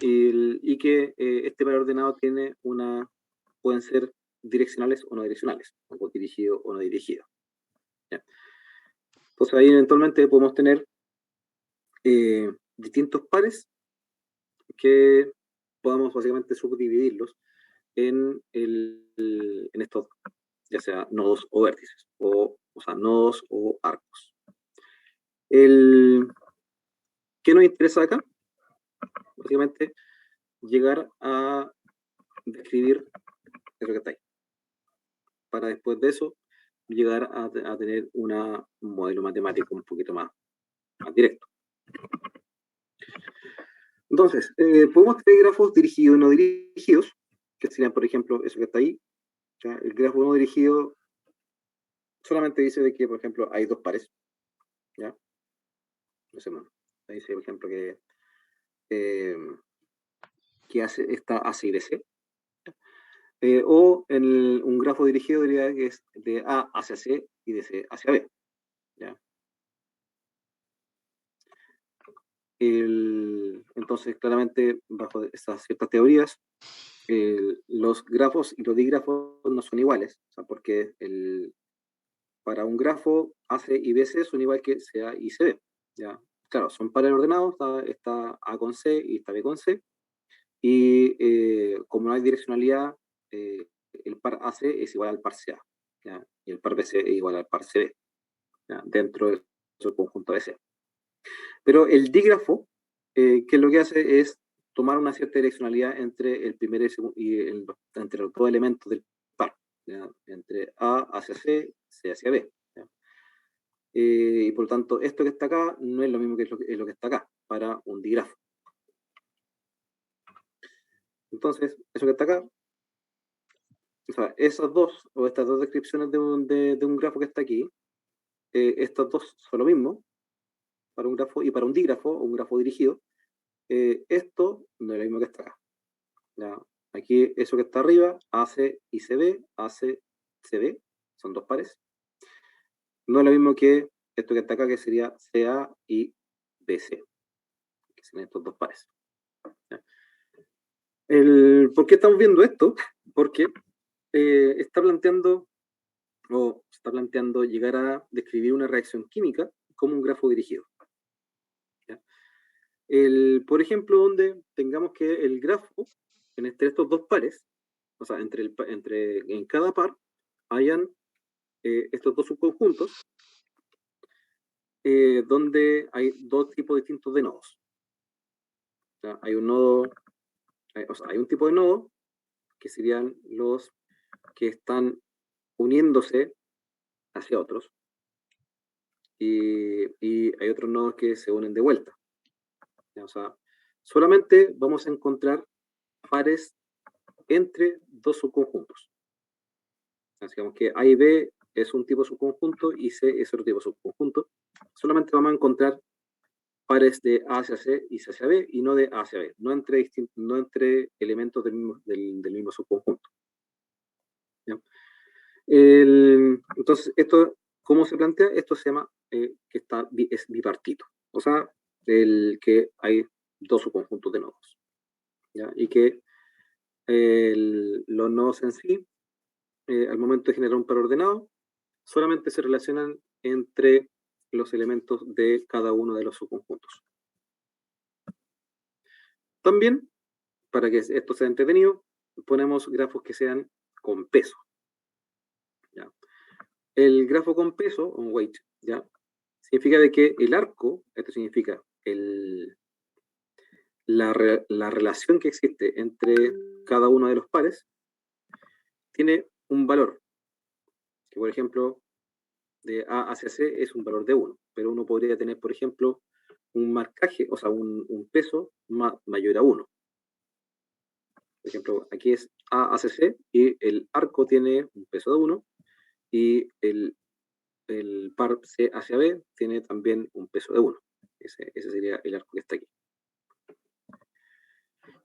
y que este par ordenado pueden ser direccionales o no direccionales, o dirigido o no dirigido. ¿Ya? Entonces ahí eventualmente podemos tener distintos pares que podamos básicamente subdividirlos en estos, ya sea nodos o vértices, o sea, nodos o arcos. ¿Qué nos interesa acá? Básicamente, llegar a describir eso que está ahí. Para después de eso, llegar a tener un modelo matemático un poquito más directo. Entonces, podemos tener grafos dirigidos y no dirigidos, que serían, por ejemplo, eso que está ahí. ¿Ya? El grafo no dirigido solamente dice de que, por ejemplo, hay dos pares. ¿Ya? No sé, ahí dice, por ejemplo, que está AC y DC. O en un grafo dirigido diría que es de A hacia C y de C hacia B. ¿Ya? Entonces, claramente, bajo estas ciertas teorías, los grafos y los dígrafos no son iguales, o sea, porque para un grafo AC y BC son igual que CA y CB. ¿Ya? Claro, son pares ordenados, está A con C y está B con C, y como no hay direccionalidad, el par AC es igual al par CA, ¿ya? Y el par BC es igual al par CB, ¿ya? Dentro del conjunto BC. Pero el dígrafo, que lo que hace es tomar una cierta direccionalidad entre el primer y entre los dos elementos del par, ¿ya? Entre A hacia C, C hacia B. ¿Ya? Y por lo tanto, esto que está acá no es lo mismo que es lo que está acá para un dígrafo. Entonces, eso que está acá, o sea, estas dos descripciones de un grafo que está aquí, estas dos son lo mismo para un grafo y para un dígrafo o un grafo dirigido. Esto no es lo mismo que está acá. ¿Ya? Aquí, eso que está arriba, AC y CB, AC, CB, son dos pares. No es lo mismo que esto que está acá, que sería CA y BC, que son estos dos pares. ¿Ya? ¿Por qué estamos viendo esto? Porque se está planteando llegar a describir una reacción química como un grafo dirigido. ¿Ya? Por ejemplo, donde tengamos que el grafo, entre estos dos pares, o sea, en cada par, hayan estos dos subconjuntos, donde hay dos tipos distintos de nodos. ¿Ya? Hay un tipo de nodo que serían los que están uniéndose hacia otros, y hay otros nodos que se unen de vuelta. ¿Ya? O sea, solamente vamos a encontrar pares entre dos subconjuntos. Digamos que A y B es un tipo de subconjunto y C es otro tipo de subconjunto. Solamente vamos a encontrar pares de A hacia C y C hacia B, y no de A hacia B, no entre elementos del mismo subconjunto. ¿Ya? Entonces, ¿cómo se plantea? Esto se llama que es bipartito. O sea, que hay dos subconjuntos de nodos. ¿Ya? Y que los nodos en sí, al momento de generar un par ordenado, solamente se relacionan entre los elementos de cada uno de los subconjuntos. También para que esto sea entretenido, ponemos grafos que sean con peso. ¿Ya? El grafo con peso, un weight, ¿ya? Significa de que el arco, esto significa la relación que existe entre cada uno de los pares, tiene un valor, que por ejemplo, de A hacia C es un valor de 1, pero uno podría tener, por ejemplo, un marcaje, o sea, un peso mayor a 1. Por ejemplo, aquí es A hacia C y el arco tiene un peso de 1 y el par C hacia B tiene también un peso de 1. Ese sería el arco que está aquí.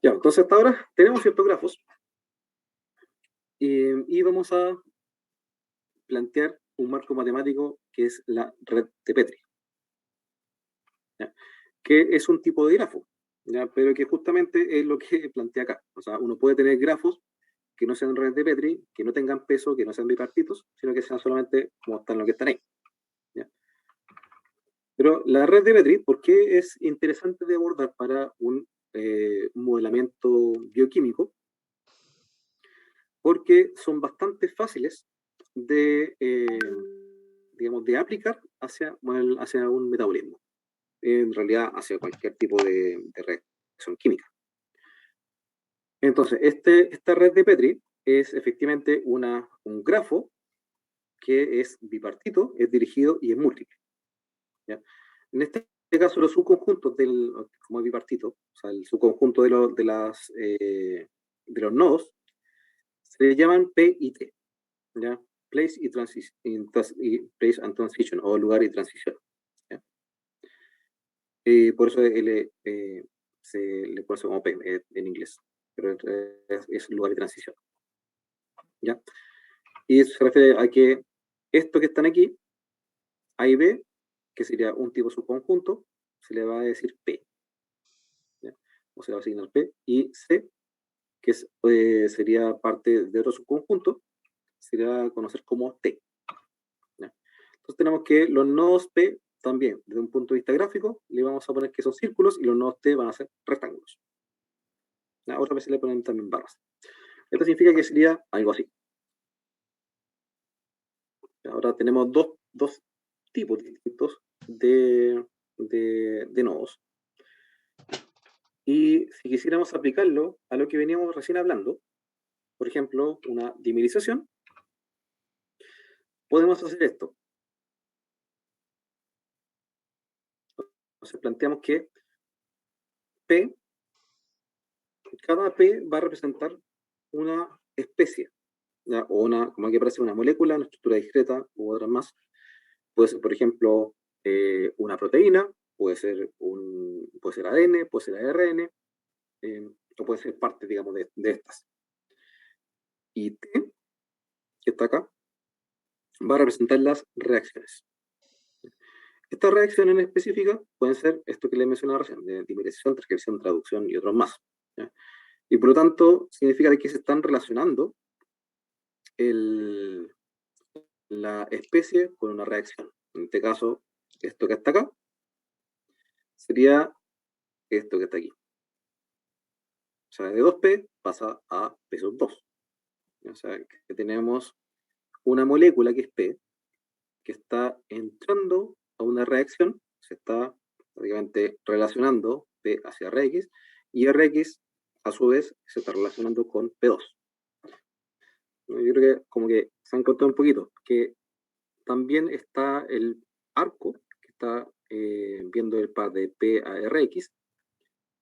Ya, entonces hasta ahora tenemos ciertos grafos y vamos a plantear un marco matemático que es la red de Petri, ¿ya? Que es un tipo de grafo, ¿ya? Pero que justamente es lo que plantea acá. O sea, uno puede tener grafos que no sean redes de Petri, que no tengan peso, que no sean bipartitos, sino que sean solamente como están los que están ahí, ¿ya? Pero la red de Petri, ¿por qué es interesante de abordar para un modelamiento bioquímico? Porque son bastante fáciles de, digamos, de aplicar hacia un metabolismo. En realidad, hacia cualquier tipo de reacción química. Entonces, esta red de Petri es efectivamente un grafo que es bipartito, es dirigido y es múltiple, ¿ya? En este caso, los subconjuntos como es bipartito, o sea, el subconjunto de los nodos, se llaman P y T, ¿ya? Place place and transition, o lugar y transición, ¿ya? Por eso se le pone como P en inglés, pero es lugar y transición, ¿ya? Y eso se refiere a que esto que están aquí, A y B, que sería un tipo subconjunto, se le va a decir P, ¿ya? O se le va a asignar P, y C, que sería parte de otro subconjunto, se le va a conocer como T, ¿ya? Entonces tenemos que los nodos P también, desde un punto de vista gráfico, le vamos a poner que son círculos y los nodos T van a ser rectángulos, ¿ya? Otra vez se le ponen también barras. Esto significa que sería algo así. Ahora tenemos dos tipos distintos de nodos. Y si quisiéramos aplicarlo a lo que veníamos recién hablando, por ejemplo, una dimerización, podemos hacer esto. Entonces planteamos que cada P va a representar una especie, ¿ya? O como aquí aparece una molécula, una estructura discreta u otras más. Puede ser, por ejemplo, una proteína, puede ser ADN, puede ser ARN, o puede ser parte, digamos, de estas. Y T, que está acá, va a representar las reacciones. Estas reacciones en específica pueden ser esto que les mencionaba recién, de dimerización, transcripción, traducción y otros más, ¿ya? Y por lo tanto, significa que se están relacionando la especie con una reacción. En este caso, esto que está acá sería esto que está aquí. O sea, de 2P pasa a P sub 2. O sea, que tenemos una molécula que es P, que está entrando a una reacción, se está prácticamente relacionando P hacia Rx, y Rx a su vez se está relacionando con P2. Yo creo que como que se han contado un poquito, que también está el arco, que está viendo el par de P a Rx,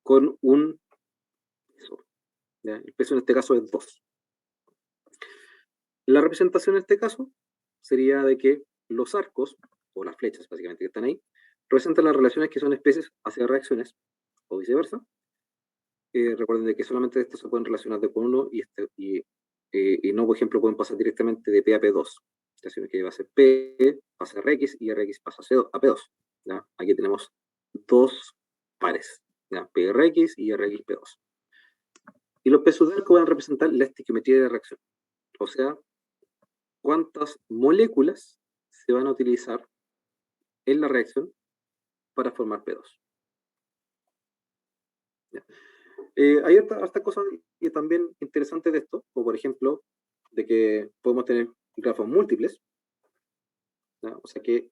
con un peso, ¿ya? El peso en este caso es 2. La representación en este caso sería de que los arcos, o las flechas básicamente que están ahí, representan las relaciones que son especies hacia reacciones, o viceversa. Recuerden de que solamente estos se pueden relacionar de con uno y no, por ejemplo, pueden pasar directamente de P a P2, sino que va a ser P, pasa a Rx y Rx pasa a P2. ¿Ya? Aquí tenemos dos pares, ¿ya? PRX y RXP2. Y los pesos de arco van a representar la estequiometría de reacción, o sea, cuántas moléculas se van a utilizar en la reacción para formar P2. ¿Ya? Hay hartas cosas y también interesantes de esto, como por ejemplo, de que podemos tener grafos múltiples, ¿ya? O sea que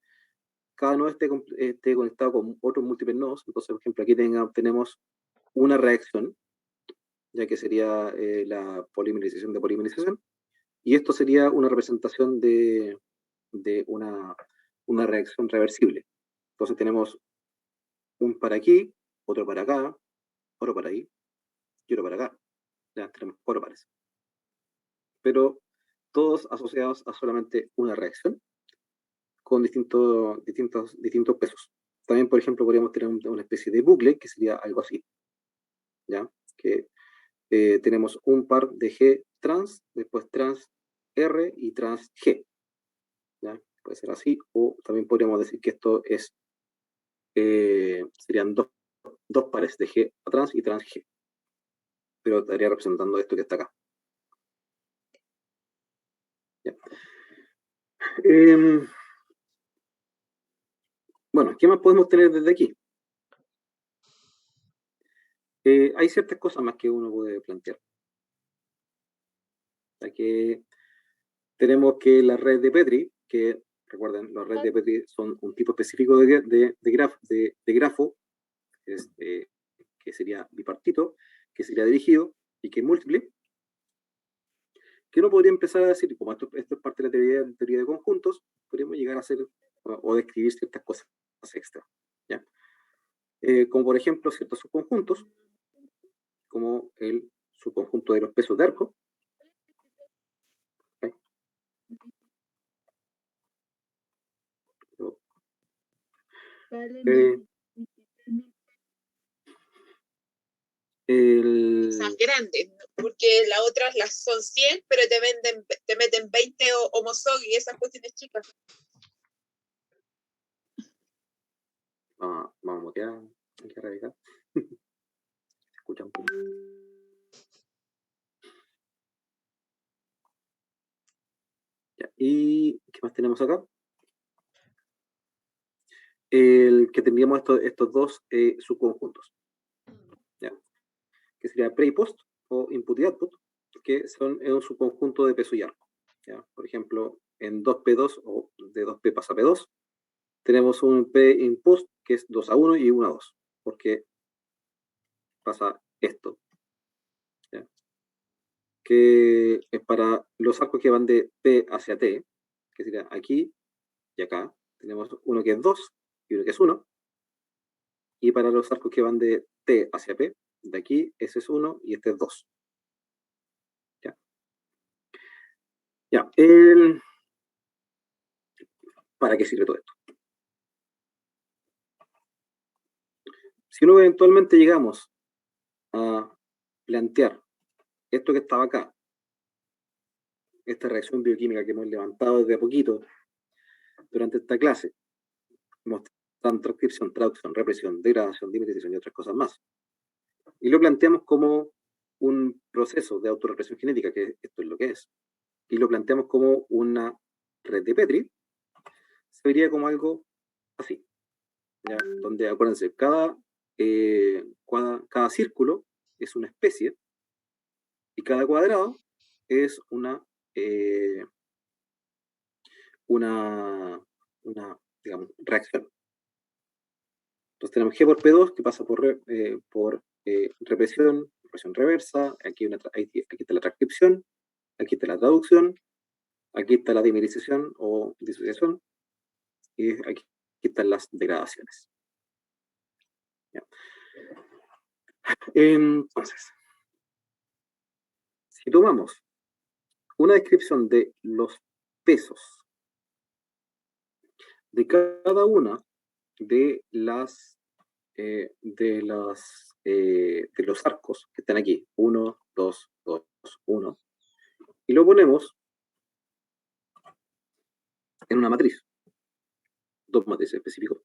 cada nodo esté conectado con otros múltiples nodos. Entonces, por ejemplo, aquí tenemos una reacción, ya que sería la polimerización de polimerización, y esto sería una representación de una reacción reversible. Entonces tenemos un para aquí, otro para acá, otro para ahí y otro para acá. Ya tenemos 4 pares. Pero todos asociados a solamente una reacción con distintos pesos. También, por ejemplo, podríamos tener una especie de bucle que sería algo así. ¿Ya? Que tenemos un par de G trans, después trans R y trans G. ¿Ya? Puede ser así, o también podríamos decir que esto es serían dos pares de G trans y trans G. Pero estaría representando esto que está acá. ¿Ya? Bueno, ¿qué más podemos tener desde aquí? Hay ciertas cosas más que uno puede plantear. Que tenemos que la red de Petri, que recuerden, las redes de Petri son un tipo específico de grafo, que sería bipartito, que sería dirigido y que es múltiple, que uno podría empezar a decir, como esto es parte de la teoría de conjuntos, podríamos llegar a hacer o describir ciertas cosas extra. ¿Ya? Como por ejemplo ciertos subconjuntos, como el subconjunto de los pesos de arco. ¿Okay? Esas grandes, porque las otras son 100, pero te meten 20 homosog y esas cuestiones chicas. Vamos a mutear, hay que revisar. Se escucha un poco. Ya, ¿y qué más tenemos acá? El que tendríamos estos dos subconjuntos, ¿ya? Que sería pre y post, o input y output, que es un subconjunto de peso y arco. ¿Ya? Por ejemplo, en 2P2 o de 2P pasa P2, tenemos un P in post que es 2-1 y 1-2, porque pasa esto. ¿Ya? Que es para los arcos que van de P hacia T, que sería aquí y acá, tenemos uno que es 2 y uno que es 1. Y para los arcos que van de T hacia P, de aquí, ese es 1 y este es 2. Ya. Ya. ¿Para qué sirve todo esto? Si uno eventualmente llegamos a plantear esto que estaba acá, esta reacción bioquímica que hemos levantado desde a poquito durante esta clase, mostrando transcripción, traducción, represión, degradación, dimerización y otras cosas más, y lo planteamos como un proceso de autorrepresión genética, que esto es lo que es, y lo planteamos como una red de Petri, se vería como algo así, ¿ya? Donde, acuérdense, cada círculo es una especie y cada cuadrado es una digamos, reacción. Entonces tenemos G por P2 que pasa por represión reversa, aquí está la transcripción, aquí está la traducción, aquí está la dimerización o disociación, y aquí están las degradaciones. ¿Ya? Entonces, si tomamos una descripción de los pesos de cada una de los arcos que están aquí, 1, 2, 2, 1, y lo ponemos en una matriz, 2 matrices específicas,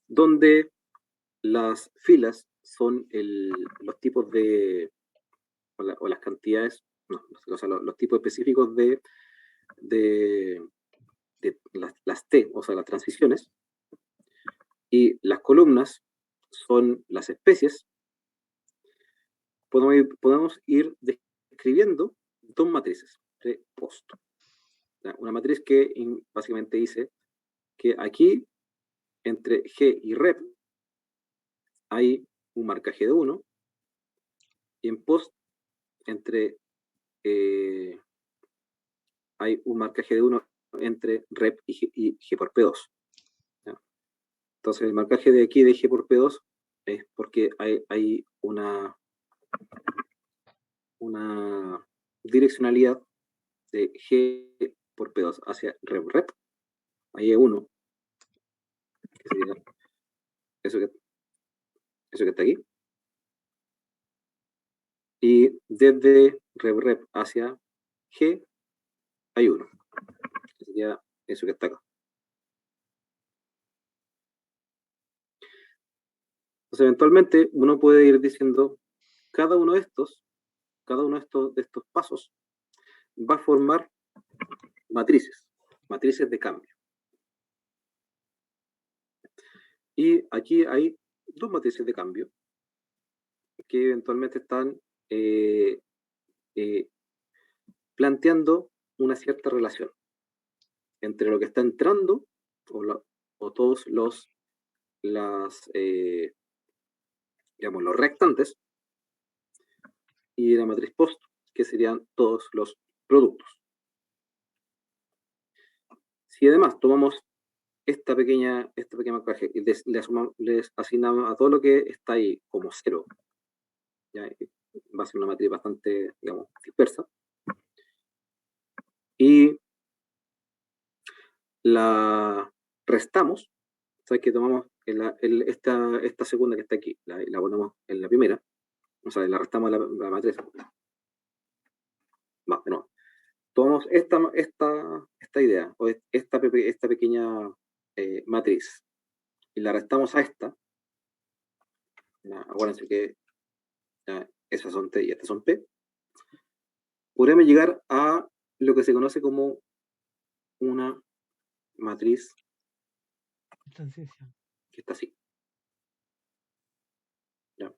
donde las filas son los tipos de, o las cantidades, no, o sea, los tipos específicos de las T, o sea, las transiciones, y las columnas son las especies, podemos ir describiendo dos matrices de post. Una matriz que básicamente dice que aquí, entre G y rep, hay un marcaje de 1, y en post, hay un marcaje de 1 entre rep y G por P2. ¿Ya? Entonces, el marcaje de aquí de G por P2 es porque hay una direccionalidad de G por P2 hacia rep. Ahí hay 1, que sería eso que está aquí. Y desde rep hacia G hay 1. Que sería eso que está acá. Entonces, eventualmente, uno puede ir diciendo cada uno de estos pasos va a formar matrices de cambio. Y aquí hay dos matrices de cambio que eventualmente están planteando una cierta relación entre lo que está entrando o todos los restantes y la matriz post, que serían todos los productos. Si además tomamos esta pequeña marcaje y les asignamos a todo lo que está ahí como 0, ¿ya? Va a ser una matriz bastante, dispersa, y la restamos, o sea, que tomamos esta segunda que está aquí, la ponemos en la primera, o sea, la restamos a la matriz. Va, de nuevo. Tomamos esta idea, o esta pequeña matriz, y la restamos a esta. Acuérdense que esas son T y estas son P. Podríamos llegar a lo que se conoce como una matriz Transición. que está así. ¿Ya?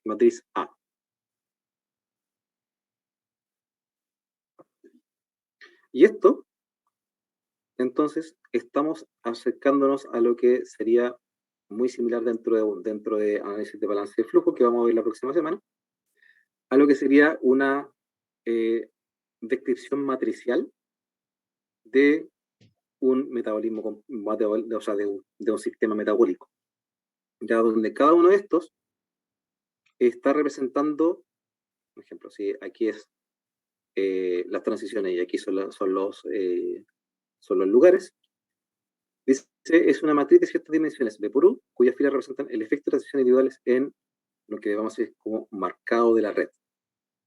Matriz A. Y esto, entonces, estamos acercándonos a lo que sería muy similar dentro de análisis de balance de flujo, que vamos a ver la próxima semana, a lo que sería una descripción matricial de un metabolismo, o sea, de un sistema metabólico, ya donde cada uno de estos está representando, por ejemplo, si aquí es las transiciones y aquí son los lugares, dice, es una matriz de ciertas dimensiones B por U, cuyas filas representan el efecto de transiciones individuales en lo que vamos a decir como marcado de la red.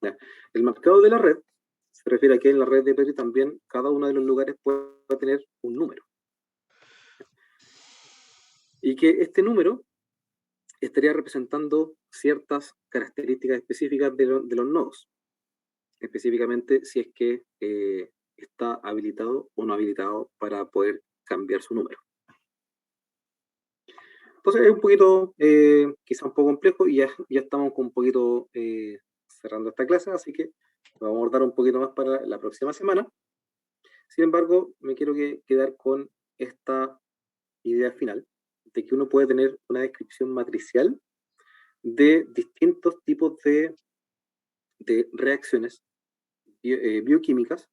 ¿Ya? El marcado de la red se refiere a que en la red de Petri también cada uno de los lugares puede tener un número. Y que este número estaría representando ciertas características específicas de los nodos. Específicamente si es que está habilitado o no habilitado para poder cambiar su número. Entonces es un poquito, quizá un poco complejo, y ya estamos con un poquito cerrando esta clase, así que vamos a abordar un poquito más para la próxima semana. Sin embargo, me quiero quedar con esta idea final, de que uno puede tener una descripción matricial de distintos tipos de reacciones bioquímicas,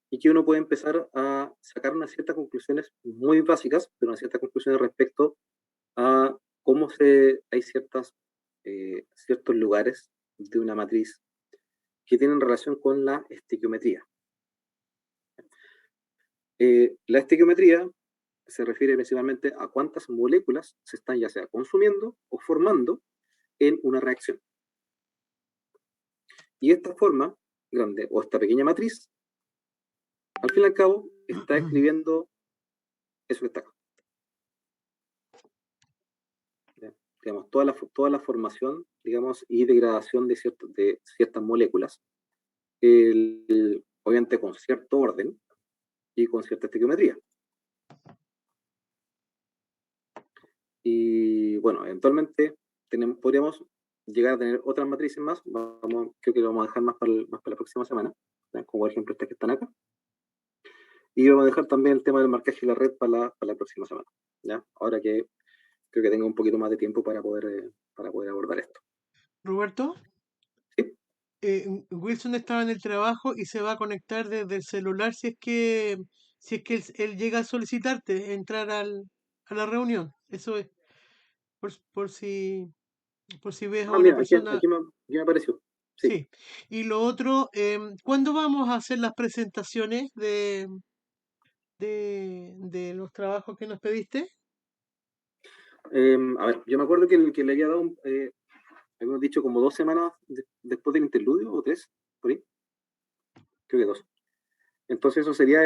y que uno puede empezar a sacar unas ciertas conclusiones muy básicas, pero unas ciertas conclusiones respecto a cómo hay ciertos lugares de una matriz que tienen relación con la estequiometría. La estequiometría se refiere principalmente a cuántas moléculas se están ya sea consumiendo o formando en una reacción. Y esta forma grande, o esta pequeña matriz, al fin y al cabo, está escribiendo eso que está acá. Digamos, toda la formación, digamos, y degradación de ciertas moléculas, obviamente con cierto orden y con cierta estequiometría. Y bueno, eventualmente podríamos llegar a tener otras matrices más. Creo que lo vamos a dejar más para la próxima semana, ¿ya? Como por ejemplo estas que están acá. Y vamos a dejar también el tema del marcaje de la red para la próxima semana, ¿ya? Ahora que creo que tengo un poquito más de tiempo para poder abordar esto. Roberto, Sí. Wilson estaba en el trabajo y se va a conectar desde el celular si es que él llega a solicitarte entrar a la reunión. Eso es, por si ves a una Mira, persona. aquí me apareció. Sí. Sí. Y lo otro, ¿cuándo vamos a hacer las presentaciones de los trabajos que nos pediste? A ver, yo me acuerdo que le había dado, habíamos dicho como 2 semanas después del interludio, o 3, por ahí. Creo que 2. Entonces eso sería,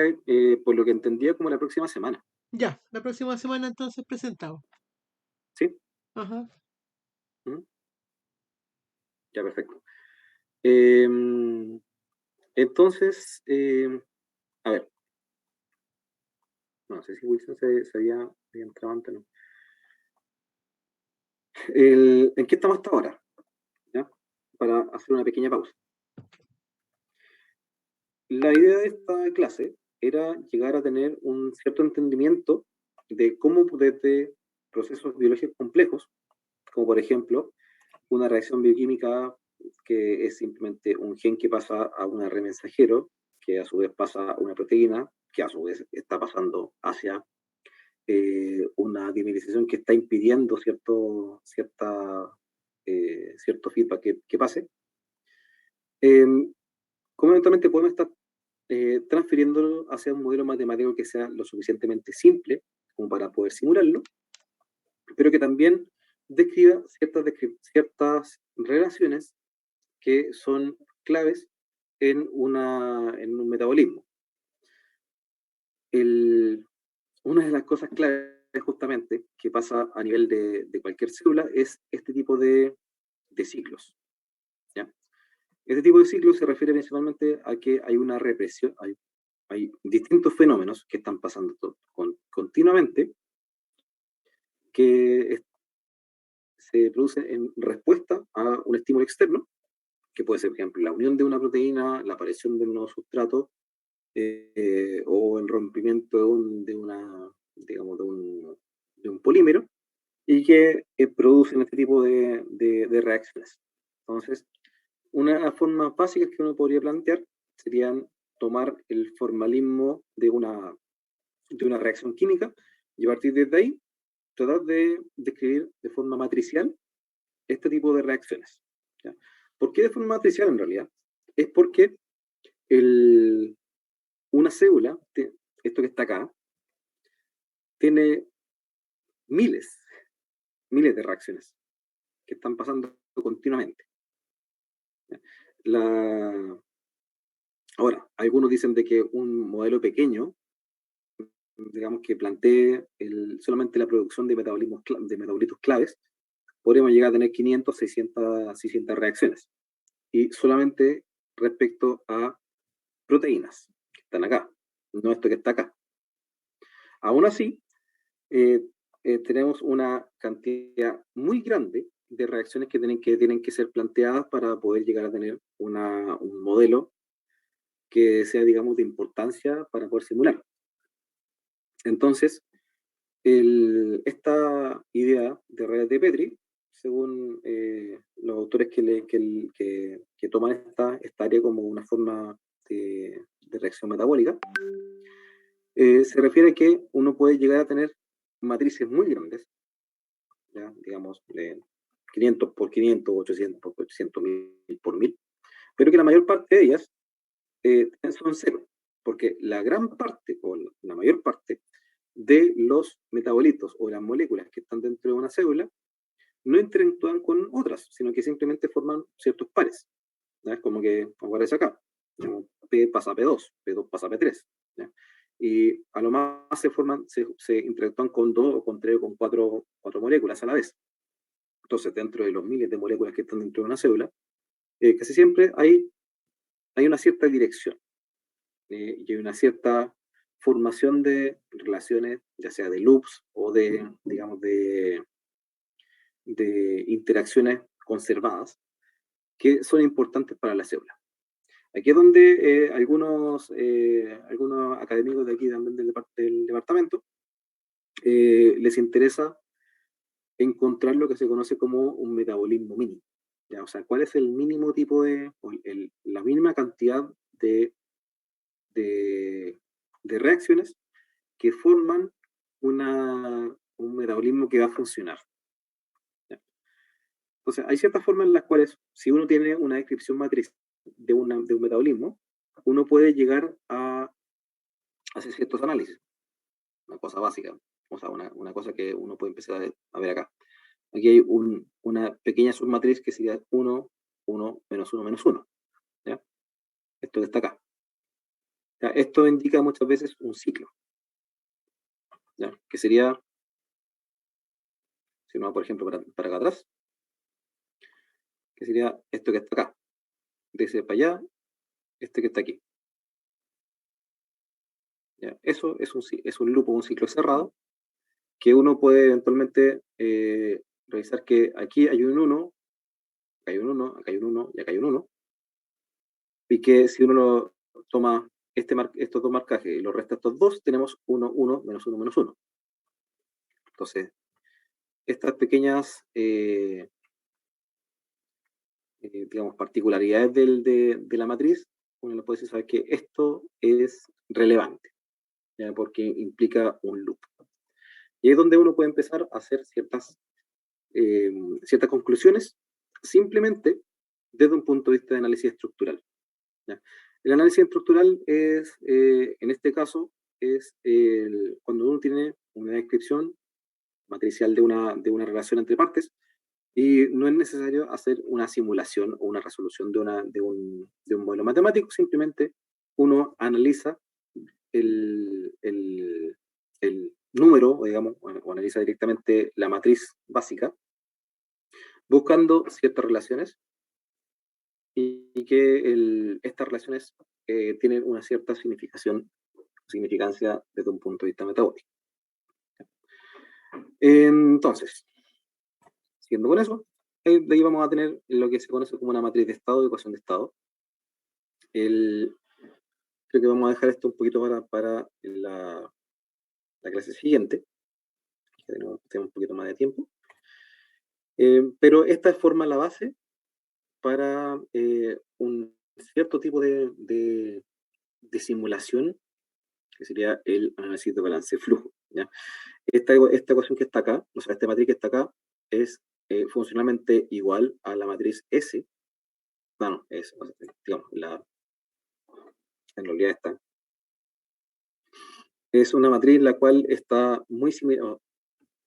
por lo que entendía, como la próxima semana. Ya, la próxima semana entonces presentamos. ¿Sí? Ajá. ¿Mm? Ya, perfecto. Entonces, a ver. No sé si Wilson se había entrado antes, ¿no? ¿En qué estamos hasta ahora? ¿Ya? Para hacer una pequeña pausa. La idea de esta clase era llegar a tener un cierto entendimiento de cómo desde procesos biológicos complejos, como por ejemplo una reacción bioquímica que es simplemente un gen que pasa a un ARN mensajero, que a su vez pasa a una proteína, que a su vez está pasando hacia una dimerización que está impidiendo cierto feedback que pase. ¿Cómo eventualmente podemos estar transfiriéndolo hacia un modelo matemático que sea lo suficientemente simple como para poder simularlo, pero que también describa ciertas relaciones que son claves en un metabolismo? Una de las cosas claves justamente que pasa a nivel de cualquier célula es este tipo de ciclos, ¿ya? Este tipo de ciclos se refiere principalmente a que hay una represión, hay distintos fenómenos que están pasando continuamente que se producen en respuesta a un estímulo externo, que puede ser, por ejemplo, la unión de una proteína, la aparición de un nuevo sustrato, o el rompimiento de un polímero, y que producen este tipo de reacciones. Entonces, una de las formas básicas que uno podría plantear serían tomar el formalismo de una reacción química y a partir de ahí tratar de describir de forma matricial este tipo de reacciones, ¿ya? ¿Por qué de forma matricial en realidad? Es porque una célula, esto que está acá, tiene miles de reacciones que están pasando continuamente. Ahora, algunos dicen de que un modelo pequeño, digamos que plantee solamente la producción de metabolitos claves, podríamos llegar a tener 500, 600 reacciones. Y solamente respecto a proteínas que están acá, no esto que está acá. Aún así, tenemos una cantidad muy grande de reacciones que tienen que ser planteadas para poder llegar a tener un modelo que sea, digamos, de importancia para poder simular. Entonces, esta idea de redes de Petri, según los autores que toman esta área como una forma de reacción metabólica, se refiere a que uno puede llegar a tener matrices muy grandes, ¿ya? Digamos, de 500 por 500, 800 por 800, 1000 por 1000, pero que la mayor parte de ellas son cero, porque la gran parte o la mayor parte de los metabolitos o las moléculas que están dentro de una célula no interactúan con otras, sino que simplemente forman ciertos pares, ¿ya? Como que aparece acá, P pasa a P2, P2 pasa a P3, ¿ya? Y a lo más se interactúan con 2 o con 3 o con 4 moléculas a la vez. Entonces, dentro de los miles de moléculas que están dentro de una célula, casi siempre hay una cierta dirección, y hay una cierta formación de relaciones, ya sea de loops o digamos, de interacciones conservadas que son importantes para la célula. Aquí es donde algunos académicos de aquí también del departamento les interesa encontrar lo que se conoce como un metabolismo mínimo. ¿Ya? O sea, ¿cuál es el mínimo tipo la mínima cantidad de reacciones que forman un metabolismo que va a funcionar? ¿Ya? Entonces, hay ciertas formas en las cuales, si uno tiene una descripción matriz de un metabolismo, uno puede llegar a hacer ciertos análisis. Una cosa básica, o sea, una cosa que uno puede empezar a ver acá. Aquí hay una pequeña submatriz que sería 1, 1, menos 1, menos 1. ¿Ya? Esto que está acá. ¿Ya? Esto indica muchas veces un ciclo. ¿Ya? Que sería, si uno va, por ejemplo, para acá atrás, que sería esto que está acá. De ese para allá, este que está aquí. ¿Ya? Eso es un loop o un ciclo cerrado que uno puede eventualmente revisar que aquí hay un 1, acá hay un 1, acá hay un 1 y acá hay un 1. Y que si uno lo toma estos dos marcajes y lo resta estos dos, tenemos 1, 1, menos 1, menos 1. Entonces, estas pequeñas digamos, particularidades de la matriz, uno le puede decir, saber que esto es relevante, ¿ya? Porque implica un loop. Y es donde uno puede empezar a hacer ciertas conclusiones, simplemente desde un punto de vista de análisis estructural. ¿Ya? El análisis estructural es, en este caso, es cuando uno tiene una descripción matricial de una relación entre partes, y no es necesario hacer una simulación o una resolución de un modelo matemático, simplemente uno analiza el número, o digamos, o analiza directamente la matriz básica, buscando ciertas relaciones y que estas relaciones tienen una cierta significancia desde un punto de vista metabólico. Entonces, siguiendo con eso, de ahí vamos a tener lo que se conoce como una matriz de estado, de ecuación de estado. Creo que vamos a dejar esto un poquito para la clase siguiente, que tenemos un poquito más de tiempo. Pero esta forma la base para un cierto tipo de simulación, que sería el análisis de balance de flujo. ¿Ya? Esta ecuación que está acá, o sea, esta matriz que está acá, es funcionalmente igual a la matriz S. Bueno, es, digamos, en realidad es una matriz la cual está muy similar, o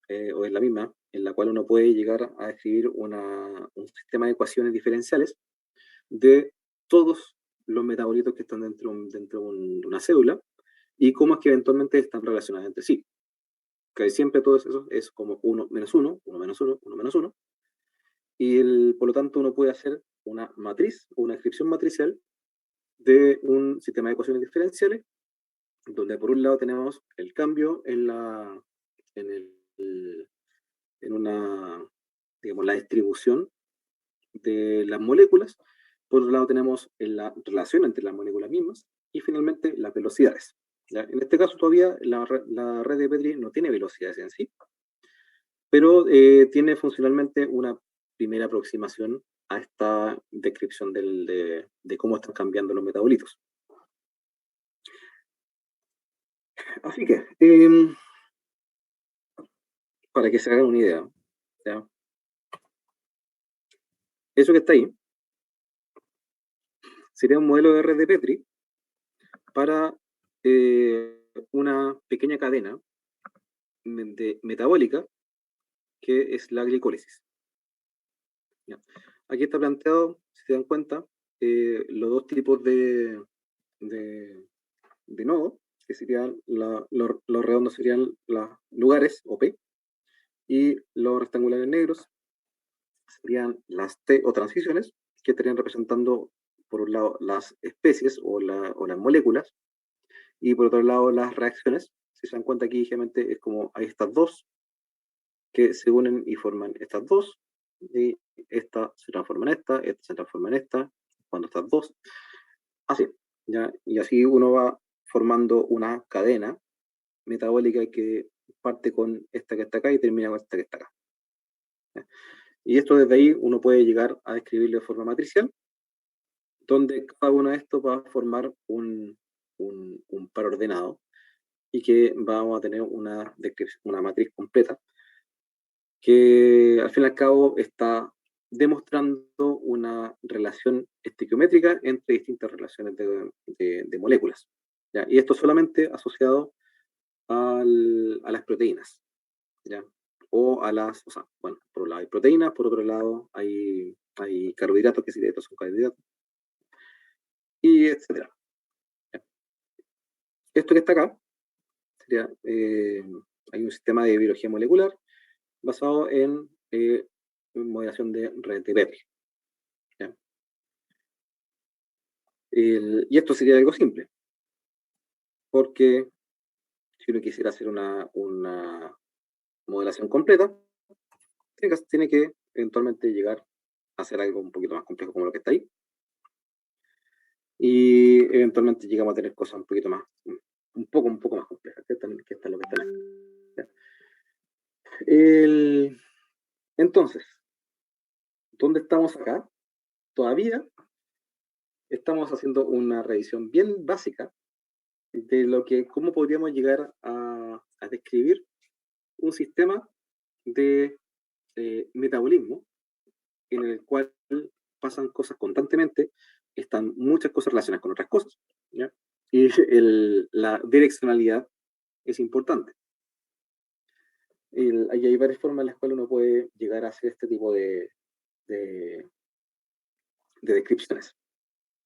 es la misma, en la cual uno puede llegar a escribir un sistema de ecuaciones diferenciales de todos los metabolitos que están dentro de una célula y cómo es que eventualmente están relacionados entre sí. Que siempre todo eso es como 1 menos 1, 1 menos 1, 1 menos 1. Y por lo tanto uno puede hacer una matriz o una descripción matricial de un sistema de ecuaciones diferenciales, donde por un lado tenemos el cambio en digamos, la distribución de las moléculas, por otro lado tenemos la relación entre las moléculas mismas y finalmente las velocidades. ¿Ya? En este caso todavía la red de Petri no tiene velocidades en sí, pero tiene funcionalmente una primera aproximación a esta descripción de cómo están cambiando los metabolitos. Así que, para que se hagan una idea, ¿ya? Eso que está ahí sería un modelo de red de Petri para una pequeña cadena metabólica que es la glicólisis. ¿Ya? Aquí está planteado, si se dan cuenta, los dos tipos de nodos, que serían los redondos serían los lugares, o P, y los rectangulares negros serían las T o transiciones, que estarían representando, por un lado, las especies o las moléculas, y por otro lado, las reacciones. Si se dan cuenta aquí, ligeramente, es como hay estas dos que se unen y forman estas dos, y esta se transforma en esta se transforma en esta, cuando estas dos, así, ¿ya? Y así uno va formando una cadena metabólica que parte con esta que está acá y termina con esta que está acá. ¿Ya? Y esto desde ahí uno puede llegar a describirlo de forma matricial, donde cada uno de estos va a formar un par ordenado y que vamos a tener una matriz completa que al fin y al cabo está demostrando una relación estequiométrica entre distintas relaciones de moléculas. ¿Ya? Y esto solamente asociado a las proteínas. ¿Ya? O sea, bueno, por un lado hay proteínas, por otro lado hay carbohidratos, que si estos son carbohidratos, y etcétera. ¿Ya? Esto que está acá sería, hay un sistema de biología molecular basado en modelación de red de Pepe. ¿Ya? Y esto sería algo simple, porque si uno quisiera hacer una modelación completa, tiene que eventualmente llegar a hacer algo un poquito más complejo como lo que está ahí. Y eventualmente llegamos a tener cosas un poquito más, un poco más complejas, que está lo que está acá. Entonces, ¿dónde estamos acá? Todavía estamos haciendo una revisión bien básica de cómo podríamos llegar a describir un sistema de metabolismo en el cual pasan cosas constantemente, están muchas cosas relacionadas con otras cosas, ¿ya? Y la direccionalidad es importante. Ahí hay varias formas en las cuales uno puede llegar a hacer este tipo de descripciones.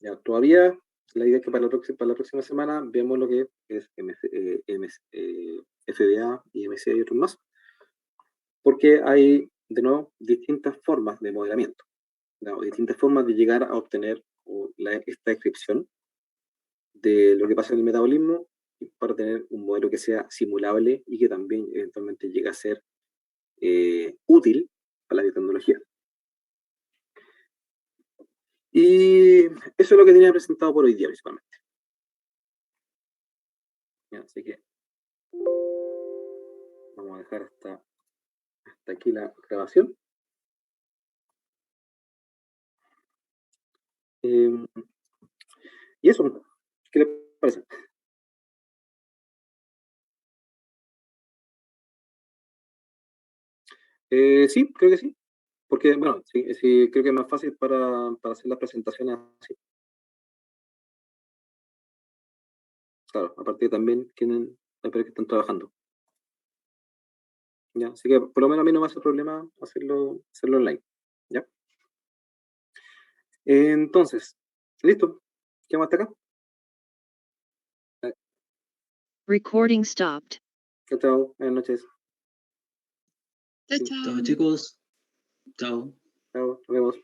¿Ya? Todavía la idea es que para la próxima semana vemos lo que es FDA y MCA y otros más, porque hay, de nuevo, distintas formas de modelamiento, ¿no? Distintas formas de llegar a obtener esta descripción de lo que pasa en el metabolismo para tener un modelo que sea simulable y que también eventualmente llegue a ser útil para la biotecnología. Y eso es lo que tenía presentado por hoy día principalmente. ¿Ya? Así que vamos a dejar hasta aquí la grabación. Y eso, ¿qué les parece? Sí, creo que sí. Porque, bueno, sí, creo que es más fácil para hacer las presentaciones así. Claro, aparte también tienen, hay que están trabajando. ¿Ya? Así que por lo menos a mí no me hace problema hacerlo online. ¿Ya? Entonces, listo. ¿Qué más hasta acá? Recording stopped. Chao, buenas noches. Chao, Chao, chao. chicos. Chao. Chao, nos vemos.